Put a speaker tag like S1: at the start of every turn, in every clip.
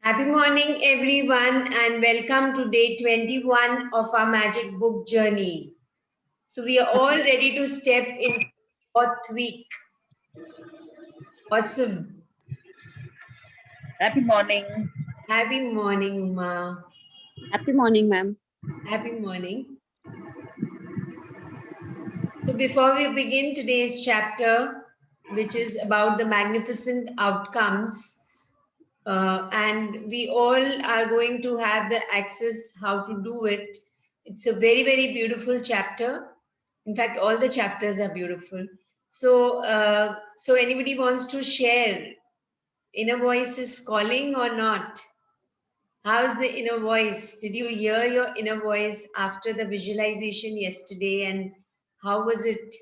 S1: Happy morning, everyone, and welcome to day 21 of our magic book journey. So, we are all ready to step into the fourth week. Awesome.
S2: Happy morning.
S1: Happy morning, Uma.
S3: Happy morning, ma'am.
S1: Happy morning. So, before we begin today's chapter, which is about the magnificent outcomes, and we all are going to have the access how to do it. It's a very, very beautiful chapter. In fact, all the chapters are beautiful. So anybody wants to share? Inner voice is calling or not? How's the inner voice? Did you hear your inner voice after the visualization yesterday? And how was it?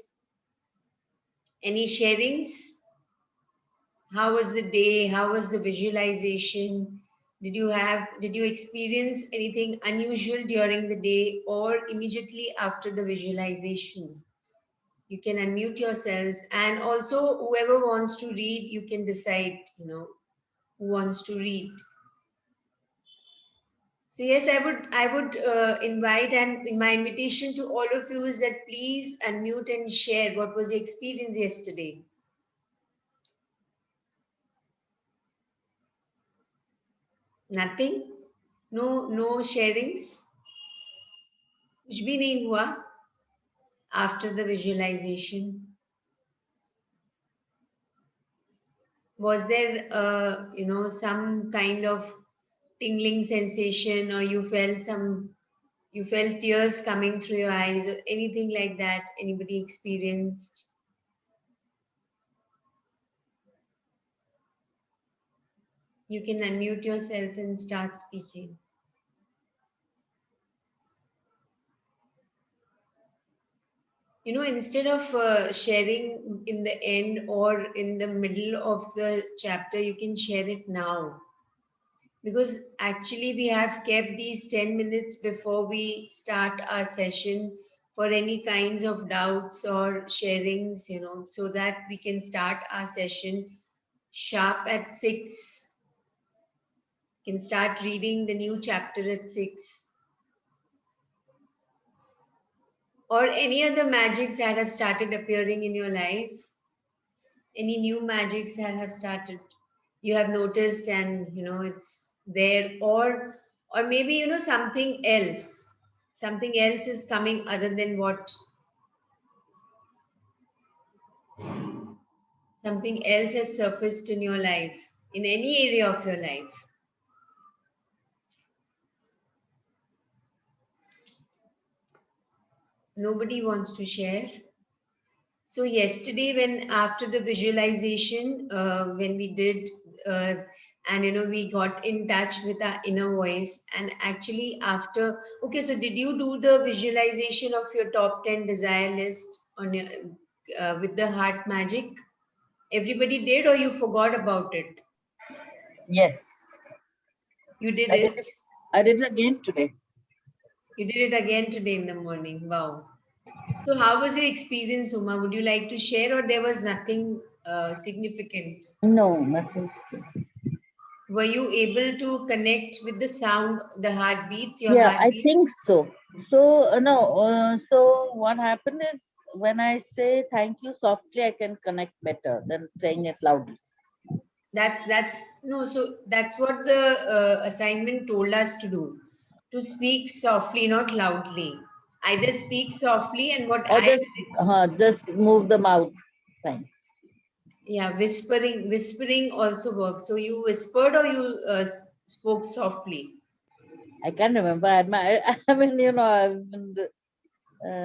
S1: Any sharings? How was the day? How was the visualization? Did you experience anything unusual during the day or immediately after the visualization? You can unmute yourselves, and also whoever wants to read, you can decide, who wants to read. So yes, I would invite, and my invitation to all of you is that please unmute and share what was your experience yesterday. Nothing? No sharings? कुछ भी नहीं हुआ after the visualization? Was there some kind of tingling sensation, or you felt tears coming through your eyes, or anything like that anybody experienced? You can unmute yourself and start speaking. Instead of sharing in the end or in the middle of the chapter, you can share it now. Because actually we have kept these 10 minutes before we start our session for any kinds of doubts or sharings, so that we can start our session sharp at 6. Can start reading the new chapter at 6. Or any other magics that have started appearing in your life? Any new magics that have started, you have noticed, and it's there, or maybe something else is coming other than what, something else has surfaced in your life, in any area of your life. Nobody wants to share. So yesterday, when after the visualization, when we did, and we got in touch with our inner voice, and actually after, okay, so did you do the visualization of your top 10 desire list on your with the heart magic? Everybody did, or you forgot about it?
S2: Yes.
S1: You did it.
S2: I did it again today.
S1: You did it again today in the morning. Wow. So how was your experience, Uma? Would you like to share, or there was nothing significant?
S2: No, nothing.
S1: Were you able to connect with the sound, the heartbeats, your
S2: Yeah,
S1: heartbeat?
S2: I think so. So, no, so what happened is when I say thank you softly, I can connect better than saying it loudly.
S1: So that's what the assignment told us to do, to speak softly, not loudly. Either speak softly, and what
S2: Or
S1: I
S2: just move the mouth. Fine.
S1: yeah, whispering also works. So you whispered, or you spoke softly?
S2: I can't remember. I mean, I've been,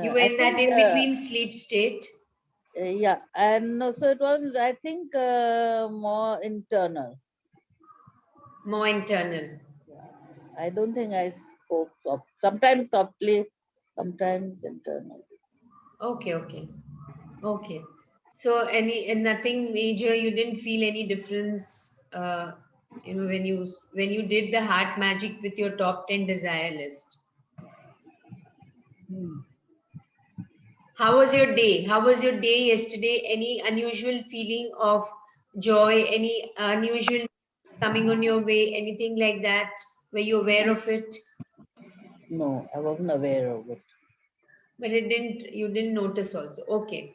S1: You were
S2: I
S1: in that
S2: think,
S1: in between sleep state.
S2: yeah, and no, so it was, I think, more internal.
S1: More internal.
S2: I don't think I spoke sometimes softly, sometimes internal.
S1: Okay. So and nothing major. You didn't feel any difference, when you did the heart magic with your top 10 desire list. How was your day? How was your day yesterday? Any unusual feeling of joy? Any unusual coming on your way, anything like that? Were you aware of it?
S2: No, I wasn't aware of it.
S1: But you didn't notice also. Okay.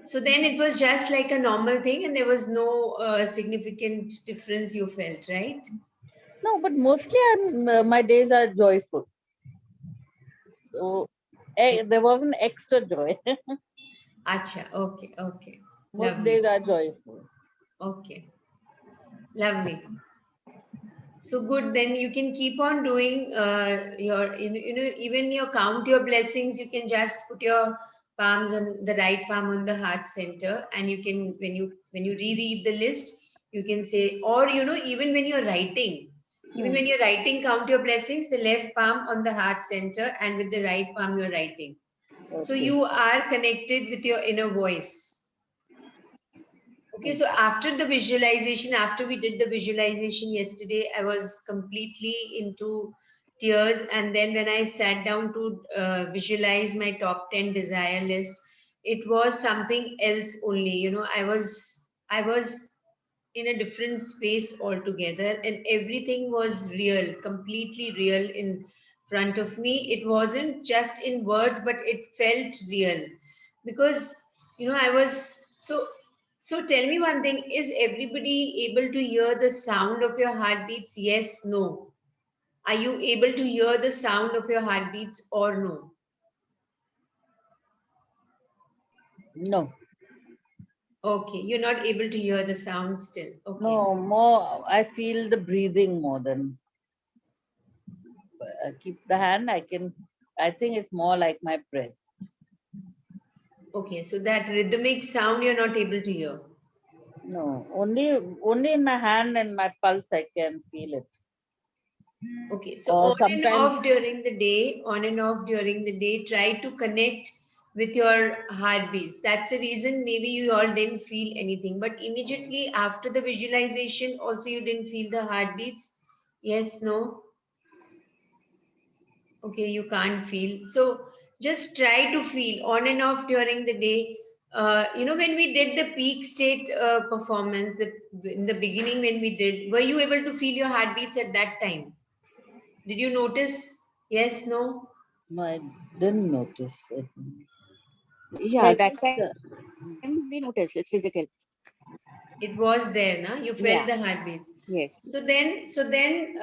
S1: So then it was just like a normal thing and there was no significant difference you felt, right?
S2: No, but mostly my days are joyful. So there was an extra joy.
S1: Acha, okay, okay.
S2: Most
S1: Lovely.
S2: days are joyful.
S1: Okay. Lovely. So good, then you can keep on doing your, even you count your blessings, you can just put your palms on the right palm on the heart center, and you can, when you reread the list, you can say, or even when you're writing, count your blessings, the left palm on the heart center, and with the right palm you're writing. So
S2: Okay.
S1: you are connected with your inner voice. Okay, so after the visualization, after we did the visualization yesterday, I was completely into tears. And then when I sat down to visualize my top 10 desire list, it was something else only. I was in a different space altogether, and everything was real, completely real in front of me. It wasn't just in words, but it felt real because I was so tell me one thing, is everybody able to hear the sound of your heartbeats? Yes, no. Are you able to hear the sound of your heartbeats or no?
S2: No,
S1: Okay, you're not able to hear the sound still. Okay.
S2: no, more I feel the breathing more than keep the hand. I think it's more like my breath.
S1: Okay, so that rhythmic sound you're not able to hear.
S2: No, only in my hand and my pulse I can feel it.
S1: Okay, so
S2: Or
S1: on and
S2: sometimes,
S1: off during the day, on and off during the day, try to connect with your heartbeats. That's the reason maybe you all didn't feel anything, but immediately after the visualization, also you didn't feel the heartbeats. Yes, no. Okay, you can't feel. So just try to feel on and off during the day. When we did the peak state performance in the beginning, when we did, were you able to feel your heartbeats at that time? Did you notice? Yes, no?
S2: no, I didn't notice it. So
S3: Yeah,
S2: I
S3: that
S2: think,
S3: time we noticed it's physical.
S1: It was there, na? You
S3: Yeah.
S1: felt the heartbeats.
S3: Yes.
S1: So then,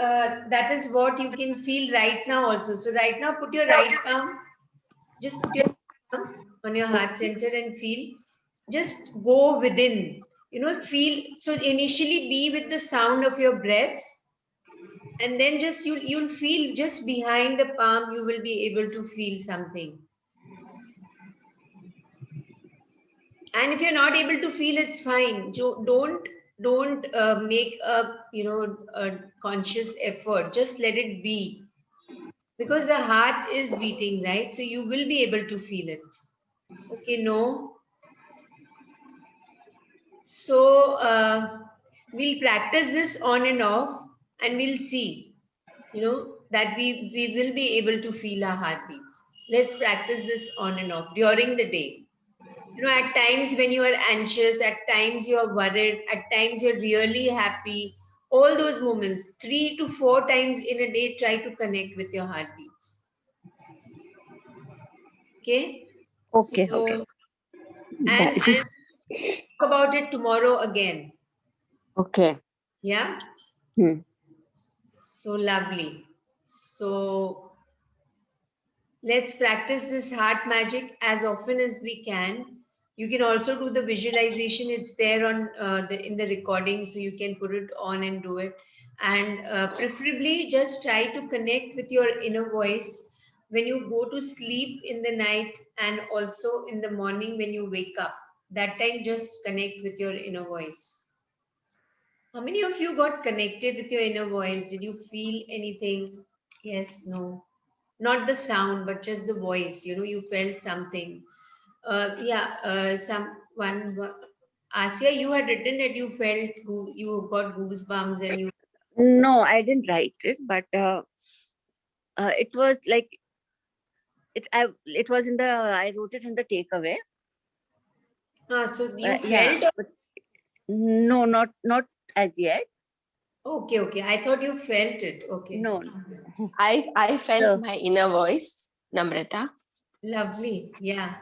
S1: that is what you can feel right now also. So right now, put your right palm, just put your palm on your heart center and feel. Just go within. Feel. So initially, be with the sound of your breaths, and then just you'll feel just behind the palm. You will be able to feel something. And if you're not able to feel, it's fine. Don't make a conscious effort. Just let it be, because the heart is beating, right? So you will be able to feel it. Okay, no. So we'll practice this on and off, and we'll see that we will be able to feel our heartbeats. Let's practice this on and off during the day. At times when you are anxious, at times you are worried, at times you're really happy, all those moments, 3 to 4 times in a day, try to connect with your heartbeats. Okay?
S3: Okay.
S1: So,
S3: That
S1: and
S3: is
S1: talk about it tomorrow again.
S3: okay.
S1: Yeah?
S3: Hmm.
S1: So lovely. So, let's practice this heart magic as often as we can. You can also do the visualization. It's there on in the recording, so you can put it on and do it. And preferably, just try to connect with your inner voice when you go to sleep in the night, and also in the morning when you wake up. That time, just connect with your inner voice. How many of you got connected with your inner voice? Did you feel anything? Yes, no, not the sound, but just the voice. You felt something. Yeah, Asia, you had written that you felt you got goosebumps and you.
S3: No, I didn't write it, but it was like it was in the. I wrote it in the takeaway.
S1: So you
S3: Yeah,
S1: felt.
S3: but no, not as yet.
S1: Okay, okay. I thought you felt it. Okay.
S3: No.
S4: I felt
S3: So,
S4: my inner voice, Namrata,
S1: Lovely. Yeah.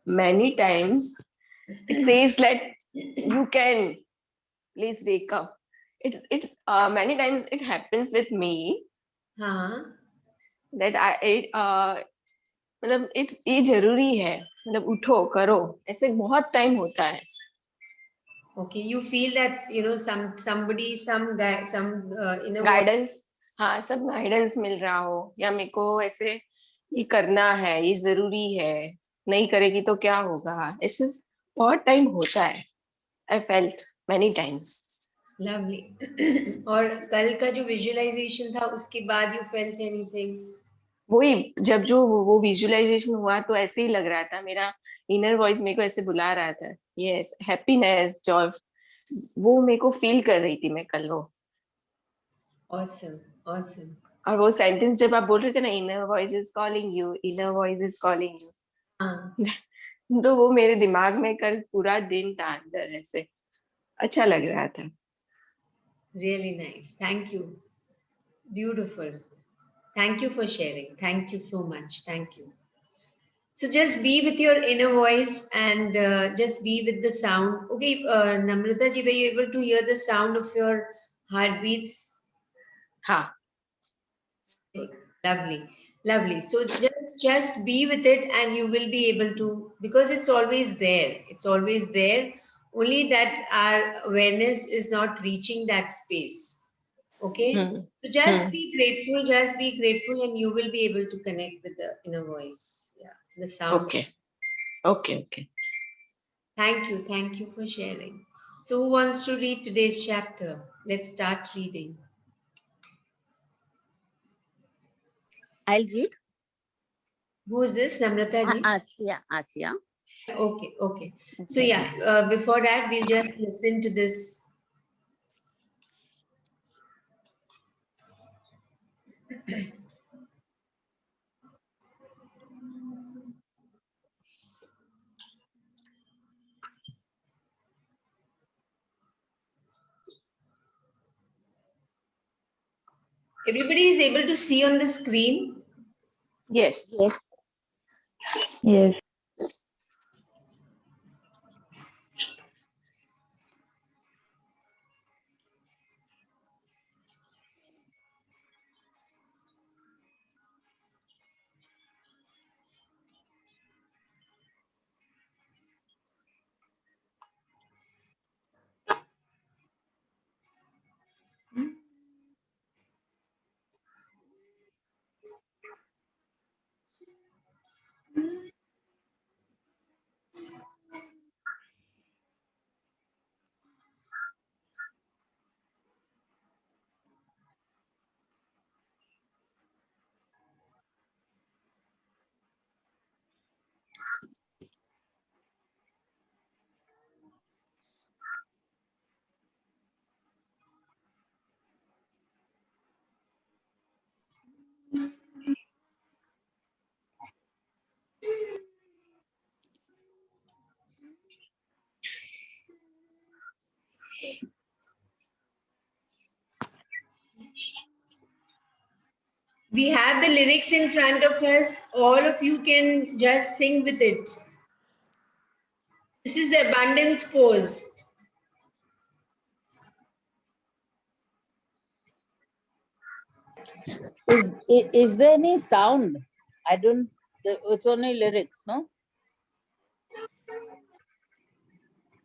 S4: many times. It says that you can please wake up. It's many times it happens with me
S1: हाँ.
S4: that मतलब it's ये जरूरी है, मतलब उठो करो, ऐसे बहुत टाइम होता है.
S1: Okay. You feel that, somebody, some guy, some inner voice.
S4: Guidance, हाँ, सब गाइडेंस मिल रहा हो, या मेरे को ऐसे ये करना है, ये जरूरी है, नहीं करेगी तो क्या होगा, ऐसे बहुत टाइम होता है. I felt many times.
S1: Lovely. और कल का जो विजुअलाइजेशन था उसके बाद यू फेल्ट एनीथिंग?
S4: वही, जब जो वो विजुअलाइजेशन हुआ तो ऐसे ही लग रहा था, मेरा इनर वॉइस मेरे को ऐसे बुला रहा था. यस, हैप्पीनेस, जॉय, वो मेरे को फील कर रही थी मैं कल वो.
S1: Awesome. Awesome.
S4: और वो सेंटेंस जब आप बोल रहे थे ना, inner voice is calling you, inner voice is calling you,
S1: हाँ.
S4: तो वो मेरे दिमाग में कल पूरा दिन था अंदर, ऐसे अच्छा लग रहा था.
S1: Really nice. Thank you. Beautiful. Thank you for sharing. Thank you so much. Thank you. So just be with your inner voice and just be with the sound. Okay, Namrata ji, were you able to hear the sound of your heartbeats?
S4: हाँ.
S1: Lovely, lovely. So just be with it, and you will be able to, because it's always there. It's always there. Only that our awareness is not reaching that space. Okay. So just be grateful. Just be grateful, and you will be able to connect with the inner voice. Yeah, the sound.
S4: Okay okay okay.
S1: Thank you. Thank you for sharing. So who wants to read today's chapter? Let's start reading.
S3: I'll read.
S1: Who is this? Namrata ji?
S3: Asya.
S1: Okay, okay. So yeah, before that, we'll just listen to this. Everybody is able to see on the screen?
S4: Yes.
S3: Yes.
S2: Yes.
S1: We have the lyrics in front of us. All of you can just sing with it. This is the abundance pose.
S2: Is there any sound? I don't. It's only lyrics, no?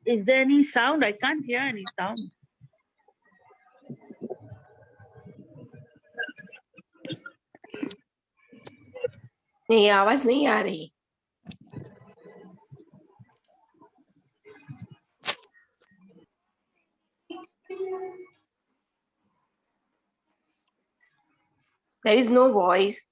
S2: Is there any sound? I can't hear any sound.
S4: नहीं, आवाज नहीं आ रही. There is no voice.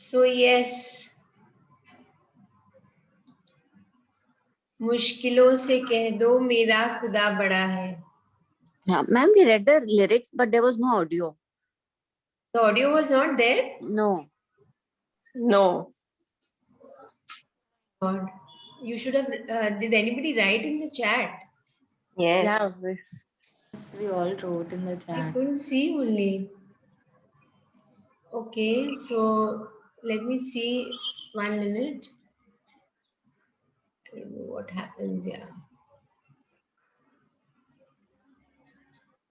S1: So yes, मुश्किलों से कह दो मेरा खुदा बड़ा है.
S3: Yeah, ma'am, we read the lyrics, but there was no audio.
S1: The audio was not there.
S3: No.
S4: No.
S1: God, you should have. Did anybody write in the chat?
S4: Yes.
S3: Yeah.
S5: Yes, we all wrote in the
S1: I
S5: chat.
S1: couldn't see only. Okay, so let me see 1 minute. I don't know what happens here.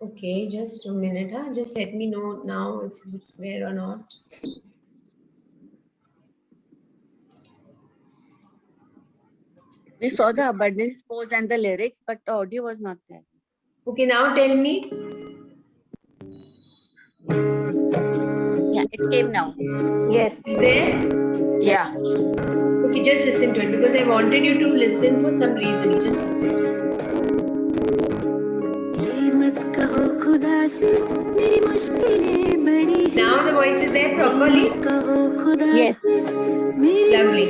S1: Okay, just a minute, huh? Just let me know now if it's there or not.
S3: We saw the abundance pose and the lyrics, but the audio was not there.
S1: Okay, now tell me.
S3: Yeah, it came now.
S4: Yes.
S1: Is there?
S4: Yeah.
S1: Okay, just listen to it because I wanted you to listen for some reason. Just listen. Now the voice is there properly?
S3: Yes.
S1: Lovely.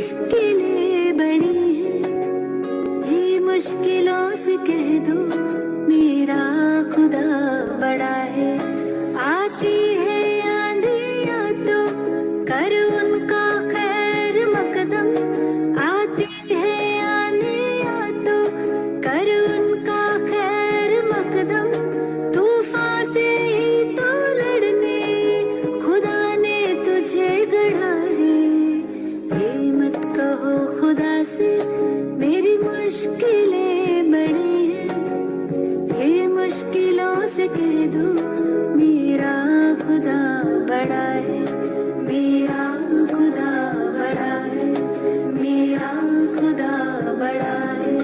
S6: मुश्किलों से कह दो मेरा खुदा बड़ा है आती है आंधियां तो कर उनका खैर मकदम आती है आंधियां तो कर उनका खैर मकदम तूफान से ही तो लड़ने खुदा ने तुझे गढ़ा है ये मत कहो खुदा से मेरी मुश्किलें बड़ी हैं ये मुश्किलों से कह दो मेरा खुदा बड़ा है मेरा खुदा बड़ा है मेरा खुदा बड़ा है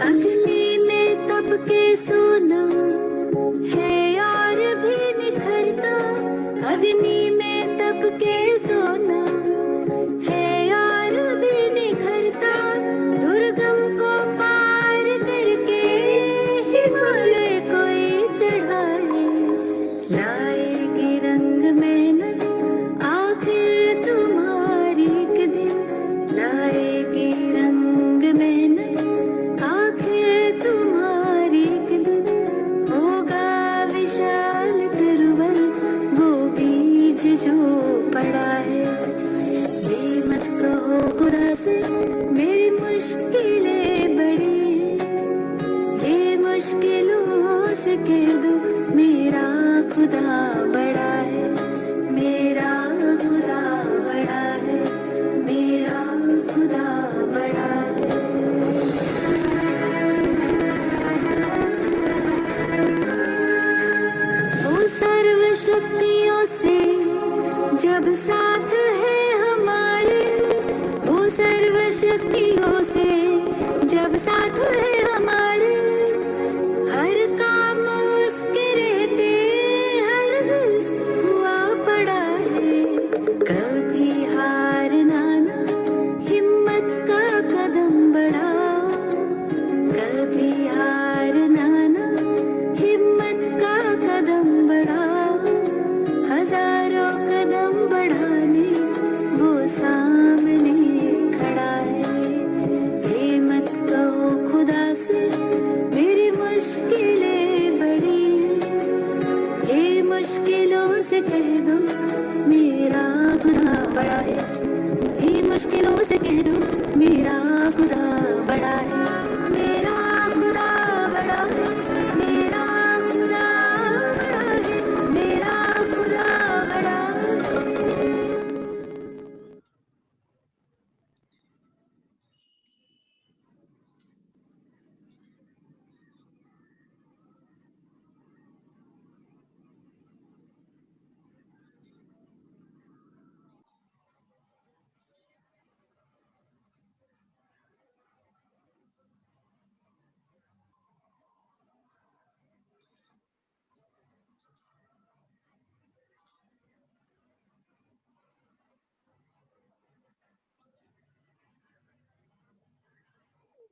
S6: अग्नि में तप के सोना है और भी निखरता अग्नि में तप के सोना है और भी निखरता दुर्गम को पार करके हिमालय कोई चढ़ाए लाएगी रंग मेहनत आखिर तुम्हारी एक दिन लाएगी रंग मेहनत आखिर तुम्हारी एक दिन होगा विशाल तिरुवर वो बीज जो पड़ा है ये मत कहो खुदा से मेरी मुश्किलें बड़ी हैं ये मुश्किलों से कह दो मेरा खुदा बड़ा है मेरा खुदा बड़ा है मेरा खुदा बड़ा है वो सर्व शक्तियों से जब साथ है हमारे वो सर्व शक्तियों से जब साथ है हमारे हर काम उसके रहते हर हर्गिज़ हुआ पड़ा है कभी हारना ना हिम्मत का कदम बढ़ाओ कभी हारना ना हिम्मत का कदम बढ़ाओ हजारों कदम बढ़ाने वो सामने खड़ा है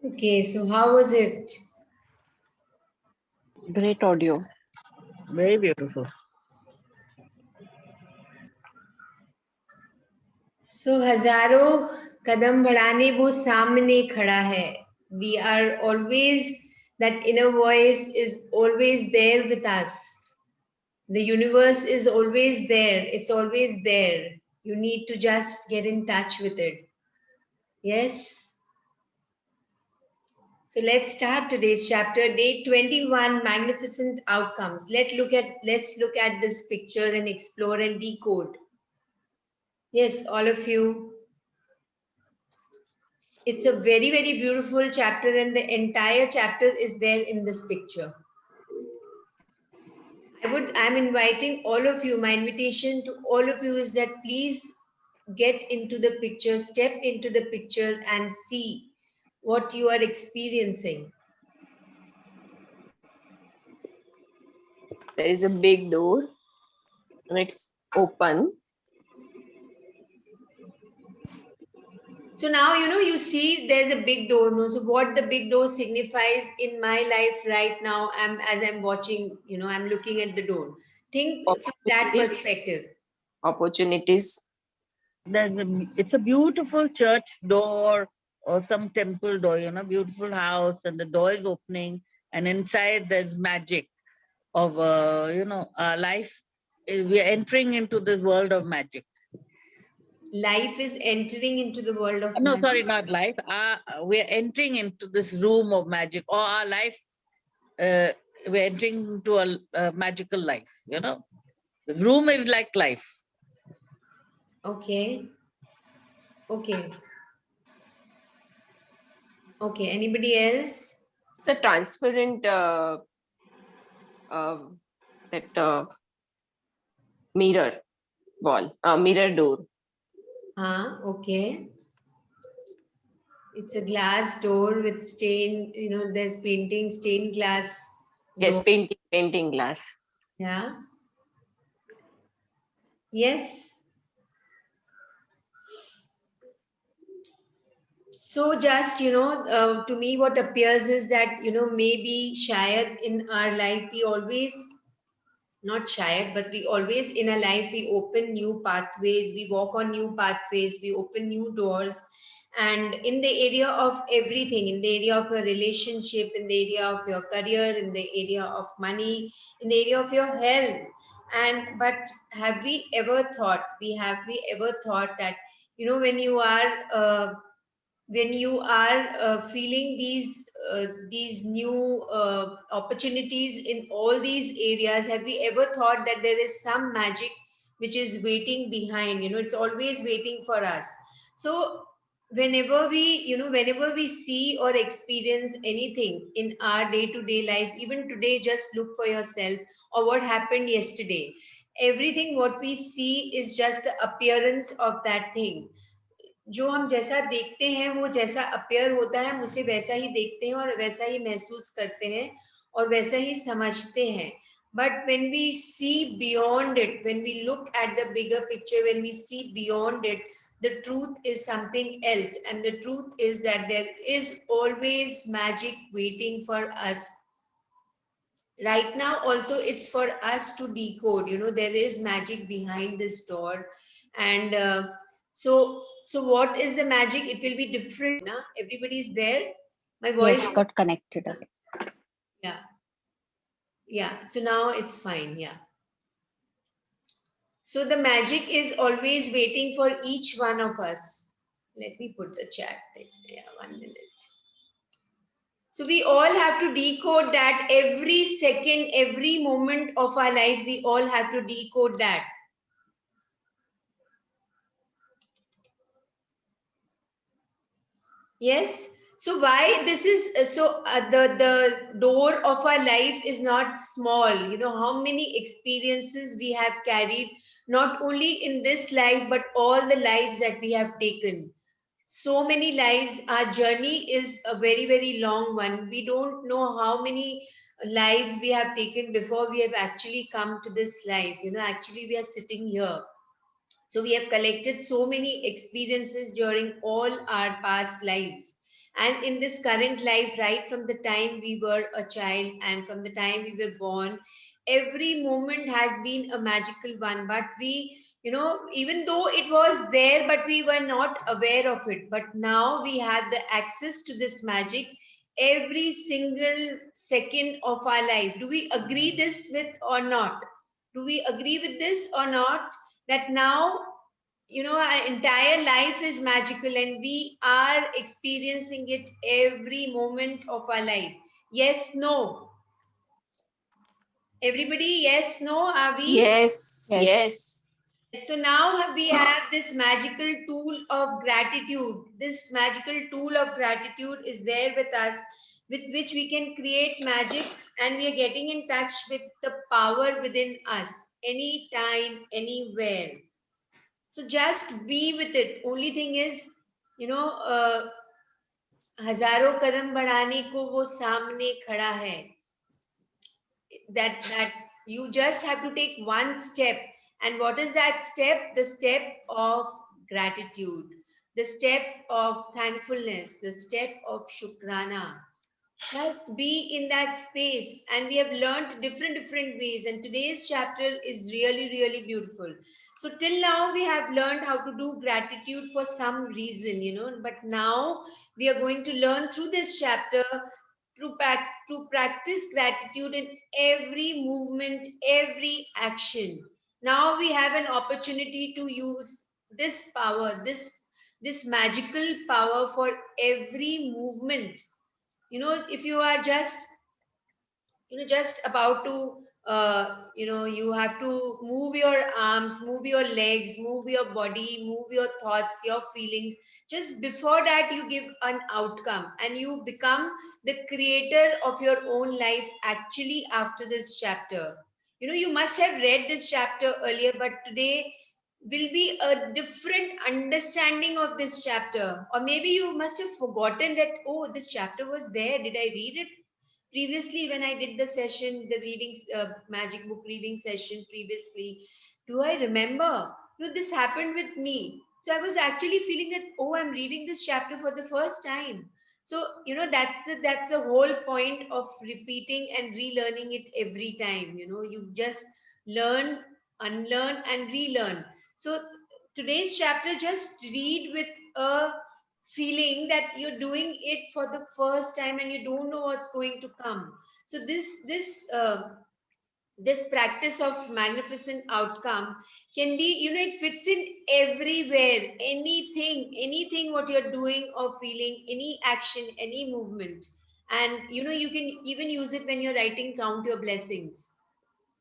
S1: Okay, so how was it?
S4: Great audio.
S2: Very beautiful.
S1: So हजारों कदम बढ़ाने वो सामने खड़ा है. We are always, that inner voice is always there with us. The universe is always there. It's always there. You need to just get in touch with it. Yes. So let's start today's chapter, day 21, magnificent outcomes. Let's look at this picture and explore and decode. Yes, all of you. It's a very, very beautiful chapter, and the entire chapter is there in this picture. I'm inviting all of you. My invitation to all of you is that please get into the picture, step into the picture and see what you are experiencing.
S4: There is a big door and it's open.
S1: So now, you see there's a big door. No? So what the big door signifies in my life right now, as I'm watching, I'm looking at the door. Think from that
S4: Opportunities.
S1: perspective.
S4: Opportunities.
S2: It's a beautiful church door or some temple door, beautiful house, and the door is opening, and inside there's magic of, life. We are entering into this world of magic.
S1: Life is entering into the world of
S2: No,
S1: magic.
S2: sorry, not life. We are entering into this room of magic, or our life. We're entering into a magical life. The room is like life.
S1: Okay. Okay. Okay. Anybody else?
S4: It's a transparent mirror wall, mirror door.
S1: Okay. It's a glass door with there's painting, stained glass.
S4: Yes,
S1: door.
S4: painting glass.
S1: Yeah. Yes. So just, to me, what appears is that, maybe shayad in our life, we always, not shayad, but we always in our life, we open new pathways, we walk on new pathways, we open new doors. And in the area of everything, in the area of your relationship, in the area of your career, in the area of money, in the area of your health. But have we ever thought, that, when you are feeling these new opportunities in all these areas, have we ever thought that there is some magic which is waiting behind? It's always waiting for us. So whenever we see or experience anything in our day to day life, even today, just look for yourself, or what happened yesterday. Everything what we see is just the appearance of that thing. जो हम जैसा देखते हैं वो जैसा appear होता है, हम उसे वैसा ही देखते हैं और वैसा ही महसूस करते हैं और वैसा ही समझते हैं. But when we see beyond it, when we look at the bigger picture, when we see beyond it, the truth is something else. And the truth is that there is always magic waiting for us. Right now also, it's for us to decode. There is magic behind this door. And so what is the magic? It will be different. Na? Everybody's there. My voice
S5: Yes, got connected again.
S1: Yeah, so now it's fine. Yeah, so the magic is always waiting for each one of us. Let me put the chat thing. Yeah, 1 minute. So we all have to decode that every second, every moment of our life, we all have to decode that. Yes. So why this is the door of our life is not small. How many experiences we have carried, not only in this life, but all the lives that we have taken. So many lives. Our journey is a very, very long one. We don't know how many lives we have taken before we have actually come to this life. Actually we are sitting here. So we have collected so many experiences during all our past lives. And in this current life, right from the time we were a child and from the time we were born, every moment has been a magical one. But we, even though it was there, but we were not aware of it. But now we have the access to this magic every single second of our life. Do we agree this with or not? Do we agree with this or not? That now, our entire life is magical and we are experiencing it every moment of our life. Yes, no? Everybody, yes, no? Are we?
S4: Yes, yes.
S1: So now we have this magical tool of gratitude. This magical tool of gratitude is there with us, with which we can create magic, and we are getting in touch with the power within us anytime, anywhere. So just be with it. Only thing is, हजारों कदम बढ़ाने को वो सामने खड़ा है. That you just have to take one step. And what is that step? The step of gratitude, the step of thankfulness, the step of shukrana. Just be in that space. And we have learned different ways, and today's chapter is really beautiful. So till now we have learned how to do gratitude for some reason, but now we are going to learn through this chapter to practice gratitude in every movement, every action. Now we have an opportunity to use this power, this magical power for every movement. If you are just about to you have to move your arms, move your legs, move your body, move your thoughts, your feelings. Just before that, you give an outcome and you become the creator of your own life. Actually, after this chapter, you must have read this chapter earlier, but today will be a different understanding of this chapter. Or maybe you must have forgotten that, oh, this chapter was there, did I read it previously when I did the session, the reading, magic book reading session previously? Do I remember? This happened with me. So I was actually feeling that, oh, I'm reading this chapter for the first time. So, that's the whole point of repeating and relearning it every time. You just learn, unlearn, and relearn. So today's chapter, just read with a feeling that you're doing it for the first time and you don't know what's going to come. So this practice of magnificent outcome can be, it fits in everywhere. Anything what you're doing or feeling, any action, any movement. And you can even use it when you're writing count your blessings.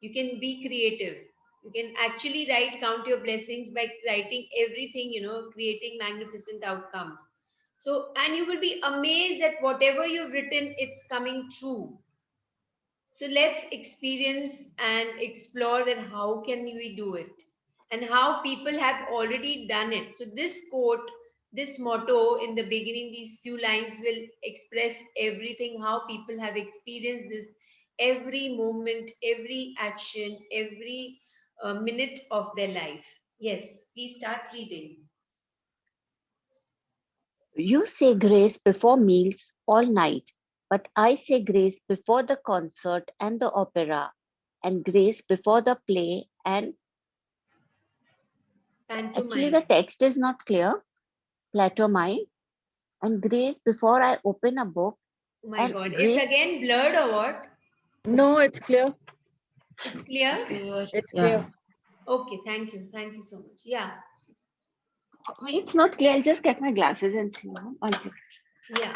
S1: You can be creative. You can actually write count your blessings by writing everything, creating magnificent outcomes. So, and you will be amazed at whatever you've written, it's coming true. So let's experience and explore that how can we do it and how people have already done it. So this quote, this motto in the beginning, these few lines will express everything, how people have experienced this every moment, every action, every minute of their life. Yes, please start reading.
S3: You say grace before meals all night, but I say grace before the concert and the opera, and grace before the play. And actually, the
S1: Pantomime.
S3: text is not clear. Platomime, and grace before I open a book,
S1: Oh my
S3: and
S1: God, it's
S3: grace.
S1: again blurred or what?
S2: No, it's clear.
S1: It's clear?
S4: Clear.
S2: It's
S4: Yeah.
S2: clear.
S1: Okay, thank you. Thank you so much. Yeah,
S3: It's not clear. I'll just get my glasses and see. 1 second.
S1: yeah.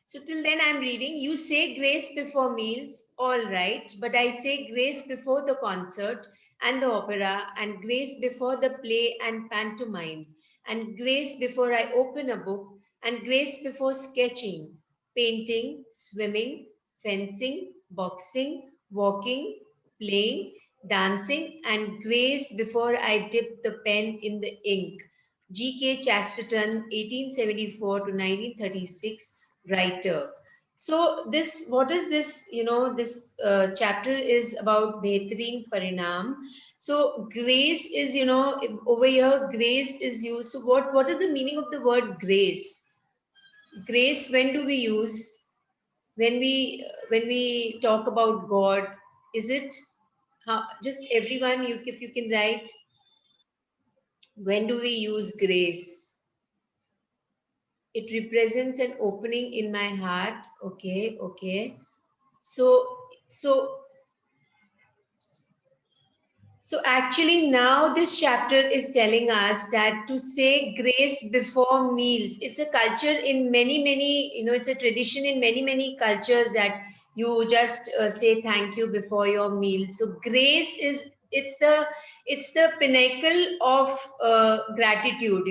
S1: So till then I'm reading. You say grace before meals, all right, but I say grace before the concert and the opera, and grace before the play and pantomime, and grace before I open a book, and grace before sketching, painting, swimming, fencing, boxing, walking, playing, dancing, and grace before I dip the pen in the ink. G.K. Chesterton, 1874 to 1936, writer. So this, what is this? This chapter is about Behtareen Parinam. So grace is, over here, grace is used. So what is the meaning of the word grace? Grace, when do we use? When we talk about God, is it just everyone, if you can write, when do we use grace? It represents an opening in my heart. Okay, okay. So actually now this chapter is telling us that to say grace before meals, it's a culture in many, it's a tradition in many cultures that you just say thank you before your meal. So grace is, it's the pinnacle of gratitude.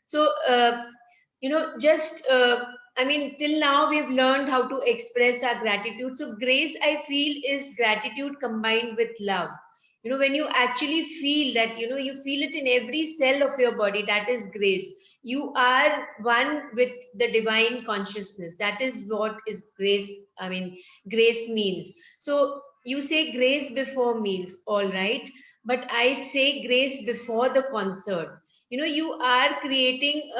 S1: So just I mean, till now we've learned how to express our gratitude. So grace, I feel, is gratitude combined with love. When you actually feel that, you feel it in every cell of your body, that is grace. You are one with the divine consciousness. That is what is grace. I mean, grace means. So you say grace before meals, all right, but I say grace before the concert. You are creating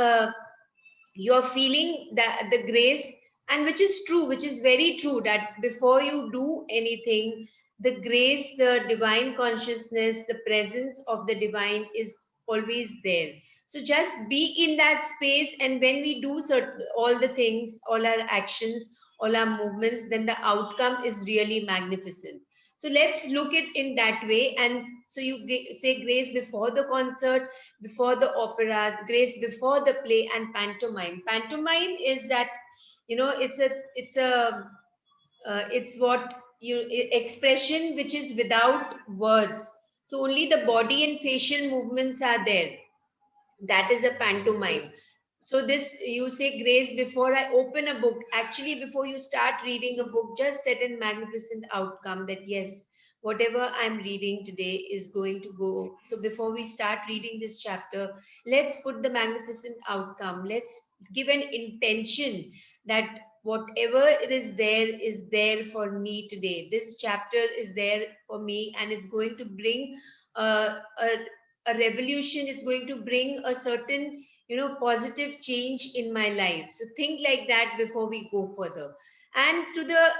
S1: you're feeling that the grace, and which is true, which is very true, that before you do anything, the grace, the divine consciousness, the presence of the divine is always there. So just be in that space, and when we do all the things, all our actions, all our movements, then the outcome is really magnificent. So let's look at in that way. And so you say grace before the concert, before the opera, grace before the play, and pantomime. Pantomime is that, it's what you expression which is without words. So only the body and facial movements are there. That is a pantomime. So this, you say grace before I open a book. Actually, before you start reading a book, just set a magnificent outcome that yes, whatever I'm reading today is going to go. So before we start reading this chapter, let's put the magnificent outcome. Let's give an intention that whatever it is there for me today. This chapter is there for me, and it's going to bring a revolution. It's going to bring a certain, positive change in my life. So think like that before we go further. And to the,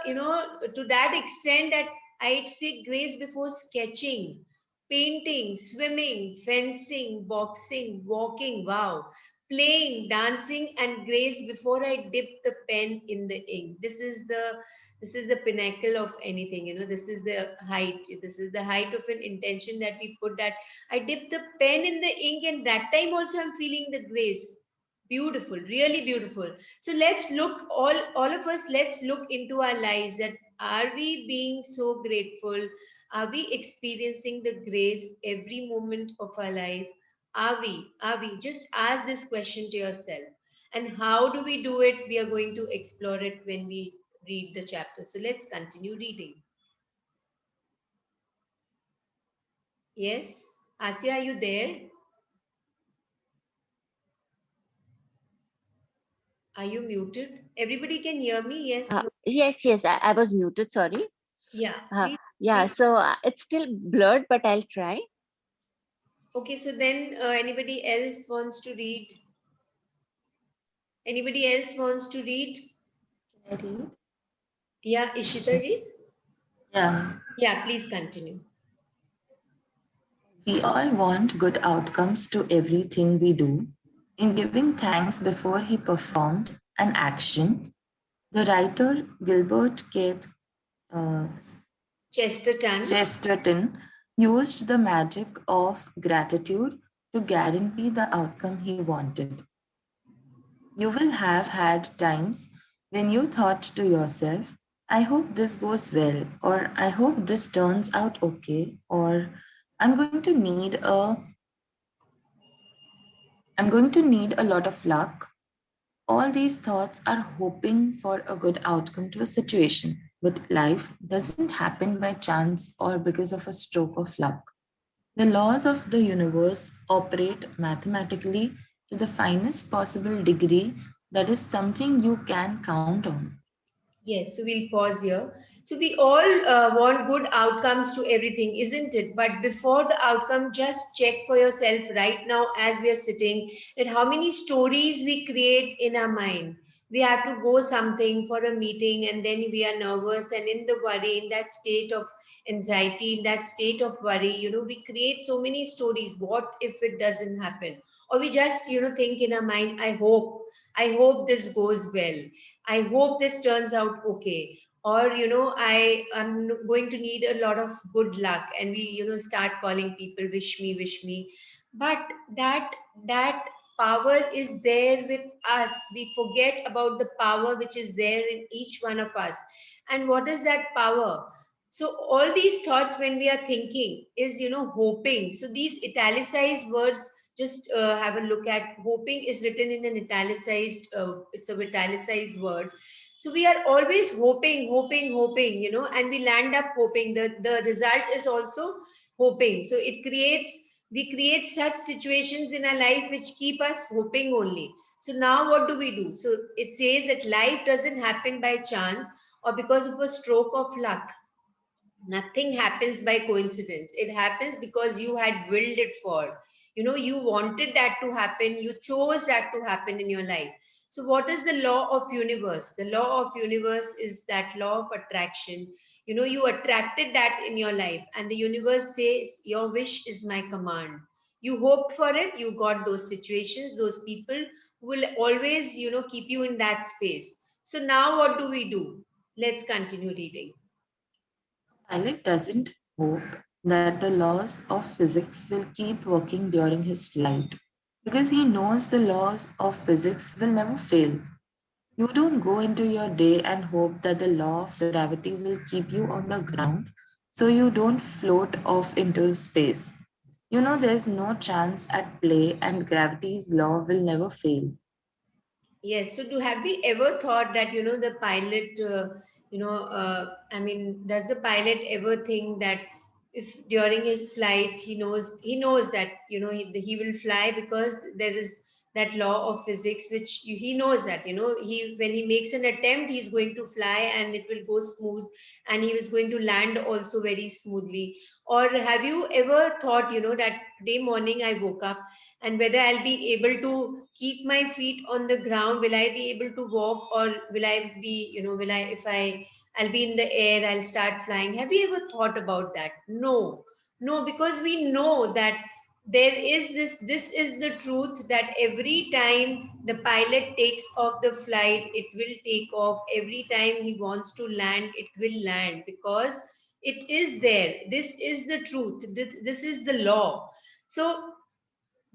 S1: to that extent, that I'd say grace before sketching, painting, swimming, fencing, boxing, walking, wow, playing, dancing, and grace before I dip the pen in the ink. This is the pinnacle of anything. This is the height. This is the height of an intention that we put, that I dip the pen in the ink, and that time also I'm feeling the grace. Beautiful, really beautiful. So let's look, all of us, let's look into our lives, that are we being so grateful? Are we experiencing the grace every moment of our life? Are we? Are we? Just ask this question to yourself. And how do we do it? We are going to explore it when we read the chapter. So let's continue reading. Yes, Asya, are you there? Are you muted? Everybody can hear me? Yes. No.
S3: Yes, I was muted, sorry.
S1: Yeah.
S3: Yeah,
S1: please.
S3: so it's still blurred, but I'll try.
S1: Okay, so then anybody else wants to read? Anybody else wants to read?
S5: Can I read?
S1: Yeah, Ishita, read?
S5: Yeah.
S1: Yeah, please continue.
S5: We all want good outcomes to everything we do. In giving thanks before he performed an action, the writer Gilbert Keith Chesterton used the magic of gratitude to guarantee the outcome he wanted. You will have had times when you thought to yourself, I hope this goes well, or I hope this turns out okay, or I'm going to need a I'm going to need a lot of luck. All these thoughts are hoping for a good outcome to a situation, but life doesn't happen by chance or because of a stroke of luck. The laws of the universe operate mathematically to the finest possible degree, that is something you can count on.
S1: Yes, so we'll pause here. So we all want good outcomes to everything, isn't it? But before the outcome, just check for yourself right now as we are sitting that how many stories we create in our mind. We have to go something for a meeting and then we are nervous and in the worry, in that state of anxiety, in that state of worry, we create so many stories. What if it doesn't happen? Or we just, think in our mind, I hope this goes well. I hope this turns out okay. Or, I am going to need a lot of good luck. And we, start calling people, wish me. But that, that power is there with us. We forget about the power which is there in each one of us. And what is that power? So all these thoughts when we are thinking is, hoping. So these italicized words, just have a look at hoping is written in an italicized, it's a italicized word. So we are always hoping, and we land up hoping. The result is also hoping. So we create such situations in our life which keep us hoping only. So now what do we do? So it says that life doesn't happen by chance or because of a stroke of luck. Nothing happens by coincidence. It happens because you had willed it for. You wanted that to happen. You chose that to happen in your life. So what is the law of universe? The law of universe is that law of attraction. You attracted that in your life and the universe says your wish is my command. You hoped for it, you got those situations, those people who will always, keep you in that space. So now what do we do? Let's continue reading.
S5: Pilot doesn't hope that the laws of physics will keep working during his flight because he knows the laws of physics will never fail. You don't go into your day and hope that the law of gravity will keep you on the ground so you don't float off into space. You know there's no chance at play and gravity's law will never fail.
S1: Yes. So, have we ever thought that, the pilot, does the pilot ever think that if during his flight he knows that, he will fly because there is that law of physics, which he knows that, when he makes an attempt, he's going to fly and it will go smooth and he is going to land also very smoothly. Or have you ever thought, that today morning I woke up and whether I'll be able to keep my feet on the ground, will I be able to walk, or will I be, will I, if I'll be in the air, I'll start flying. Have you ever thought about that? No, no, because we know that there is this is the truth that every time the pilot takes off the flight, it will take off. Every time he wants to land, it will land because it is there. This is the truth. This is the law. So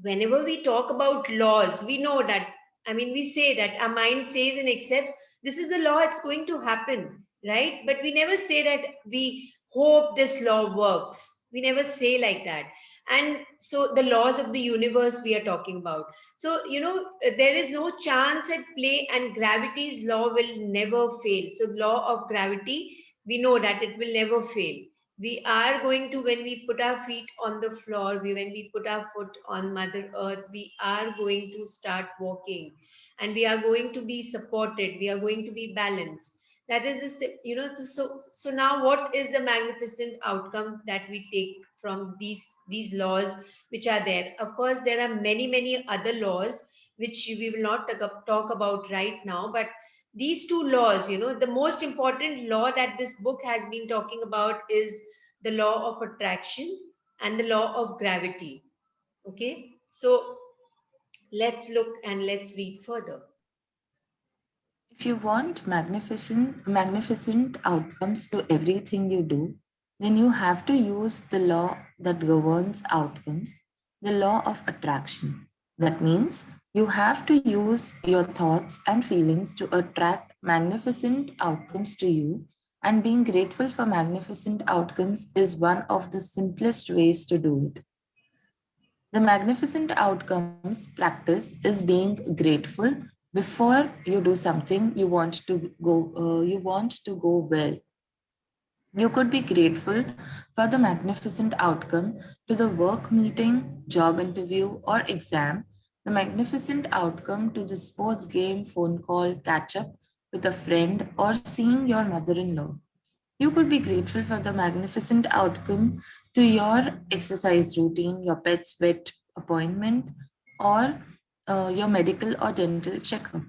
S1: whenever we talk about laws, we know that, we say that our mind says and accepts this is the law, it's going to happen, right? But we never say that we hope this law works. We never say like that. And so the laws of the universe we are talking about. So, there is no chance at play, and gravity's law will never fail. So, law of gravity, we know that it will never fail. We are going to, when we put our feet on the floor, when we put our foot on Mother Earth, we are going to start walking and we are going to be supported. We are going to be balanced. That is so now what is the magnificent outcome that we take from these laws which are there? Of course, there are many other laws which we will not talk about right now, but these two laws, the most important law that this book has been talking about is the law of attraction and the law of gravity. Okay, so let's look and let's read further.
S5: If you want magnificent outcomes to everything you do, then you have to use the law that governs outcomes, the law of attraction. That means you have to use your thoughts and feelings to attract magnificent outcomes to you, and being grateful for magnificent outcomes is one of the simplest ways to do it. The magnificent outcomes practice is being grateful before you do something you want to go well. You could be grateful for the magnificent outcome to the work meeting, job interview, or exam the magnificent outcome to the sports game, phone call, catch up with a friend, or seeing your mother-in-law. You could be grateful for the magnificent outcome to your exercise routine, your pet's vet appointment, or your medical or dental checkup.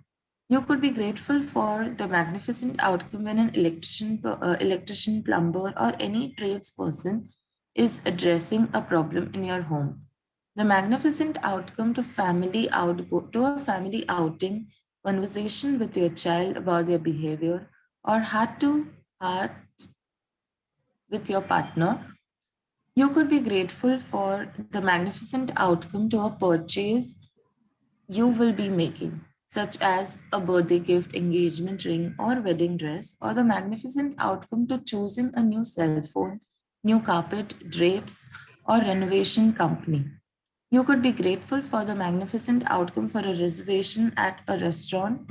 S5: You could be grateful for the magnificent outcome when an electrician, plumber, or any tradesperson is addressing a problem in your home. The magnificent outcome to a family outing, conversation with your child about their behavior, or heart to heart with your partner. You could be grateful for the magnificent outcome to a purchase you will be making, such as a birthday gift, engagement ring, or wedding dress, or the magnificent outcome to choosing a new cell phone, new carpet, drapes, or renovation company. You could be grateful for the magnificent outcome for a reservation at a restaurant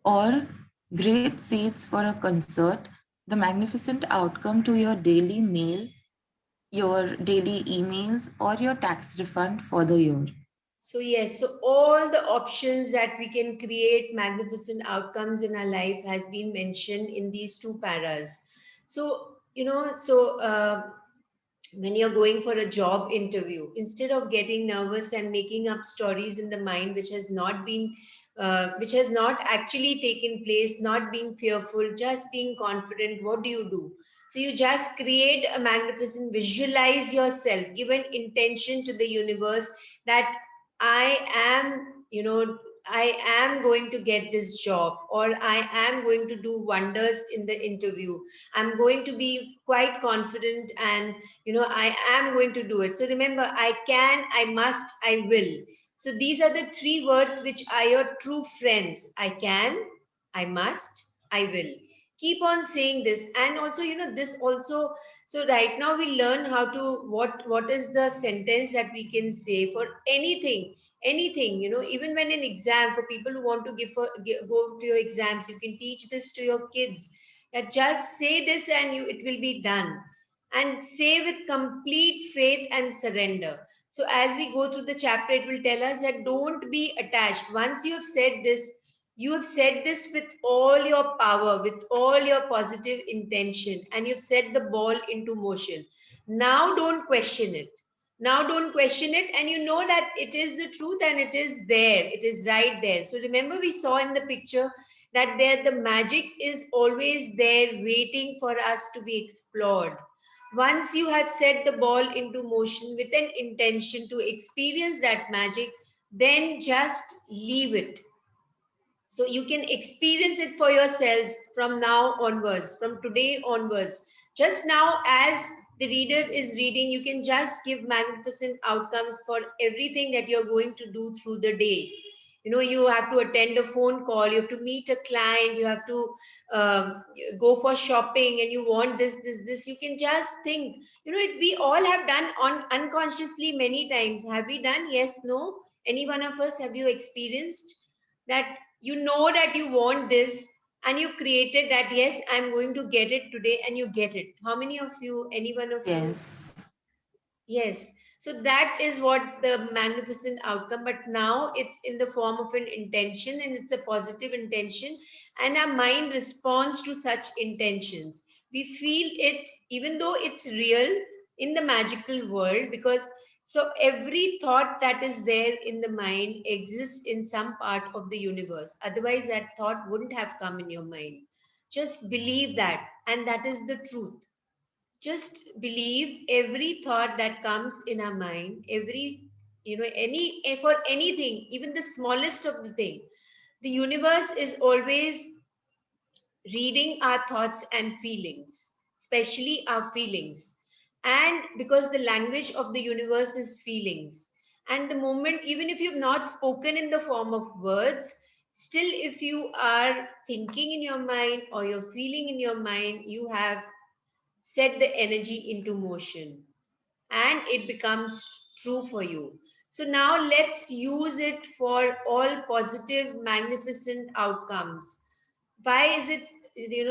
S5: or great seats for a concert, the magnificent outcome to your daily mail, your daily emails, or your tax refund for the year.
S1: So yes, so all the options that we can create magnificent outcomes in our life has been mentioned in these two paras. So, when you're going for a job interview, instead of getting nervous and making up stories in the mind which has not actually taken place, not being fearful, just being confident, what do? So you just create a magnificent, visualize yourself, give an intention to the universe that I am, I am going to get this job, or I am going to do wonders in the interview. I'm going to be quite confident, and I am going to do it. So remember, I can, I must, I will. So these are the three words which are your true friends. I can, I must, I will. Keep on saying this. And also, this also, so right now we learn how to, what is the sentence that we can say for anything, even when an exam, for people who want to go to your exams, you can teach this to your kids, that just say this and it will be done, and say with complete faith and surrender. So as we go through the chapter, it will tell us that don't be attached. Once you have said this with all your power, with all your positive intention, and you've set the ball into motion. Now don't question it. Now don't question it, and you know that it is the truth and it is there. It is right there. So remember, we saw in the picture that there the magic is always there waiting for us to be explored. Once you have set the ball into motion with an intention to experience that magic, then just leave it. So you can experience it for yourselves from now onwards, from today onwards. Just now, as the reader is reading, you can just give magnificent outcomes for everything that you're going to do through the day. You have to attend a phone call, you have to meet a client, you have to go for shopping, and you want this. You can just think, we all have done unconsciously many times. Have we done? Yes, no? Any one of us, have you experienced that? You know that you want this, and you created that, yes, I'm going to get it today, and you get it. How many of you, any one of you?
S5: Yes.
S1: Yes. So that is what the magnificent outcome, but now it's in the form of an intention, and it's a positive intention, and our mind responds to such intentions. We feel it, even though it's real in the magical world, because so every thought that is there in the mind exists in some part of the universe. Otherwise, that thought wouldn't have come in your mind. Just believe that, and that is the truth. Just believe every thought that comes in our mind, for anything, even the smallest of the thing. The universe is always reading our thoughts and feelings, especially our feelings. And because the language of the universe is feelings. And the moment, even if you've not spoken in the form of words, still, if you are thinking in your mind or you're feeling in your mind, you have set the energy into motion, and it becomes true for you. So now let's use it for all positive, magnificent outcomes. Why is it,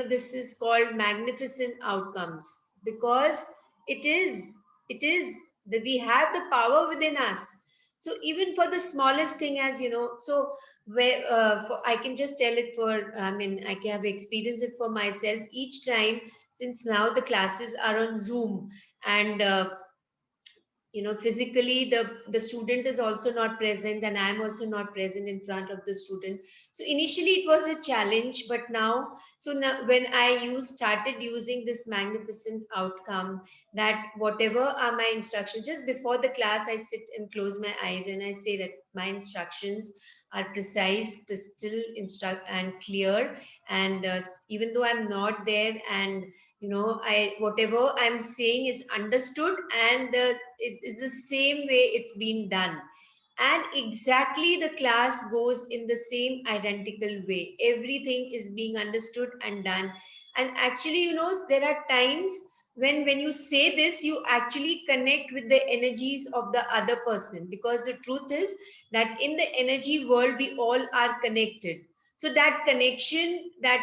S1: this is called magnificent outcomes? Because it is that we have the power within us. So even for the smallest thing, as you know, so where I can just tell it for, I mean, I can have experienced it for myself each time, since now the classes are on Zoom, and physically the student is also not present, and I'm also not present in front of the student. So initially it was a challenge, but now, so now when I started using this magnificent outcome, that whatever are my instructions, just before the class I sit and close my eyes and I say that my instructions are precise, crystal instruct and clear, and even though I'm not there, and I whatever I'm saying is understood, and it is the same way it's been done, and exactly the class goes in the same identical way. Everything is being understood and done. And actually, there are times when you say this, you actually connect with the energies of the other person, because the truth is that in the energy world we all are connected. So that connection, that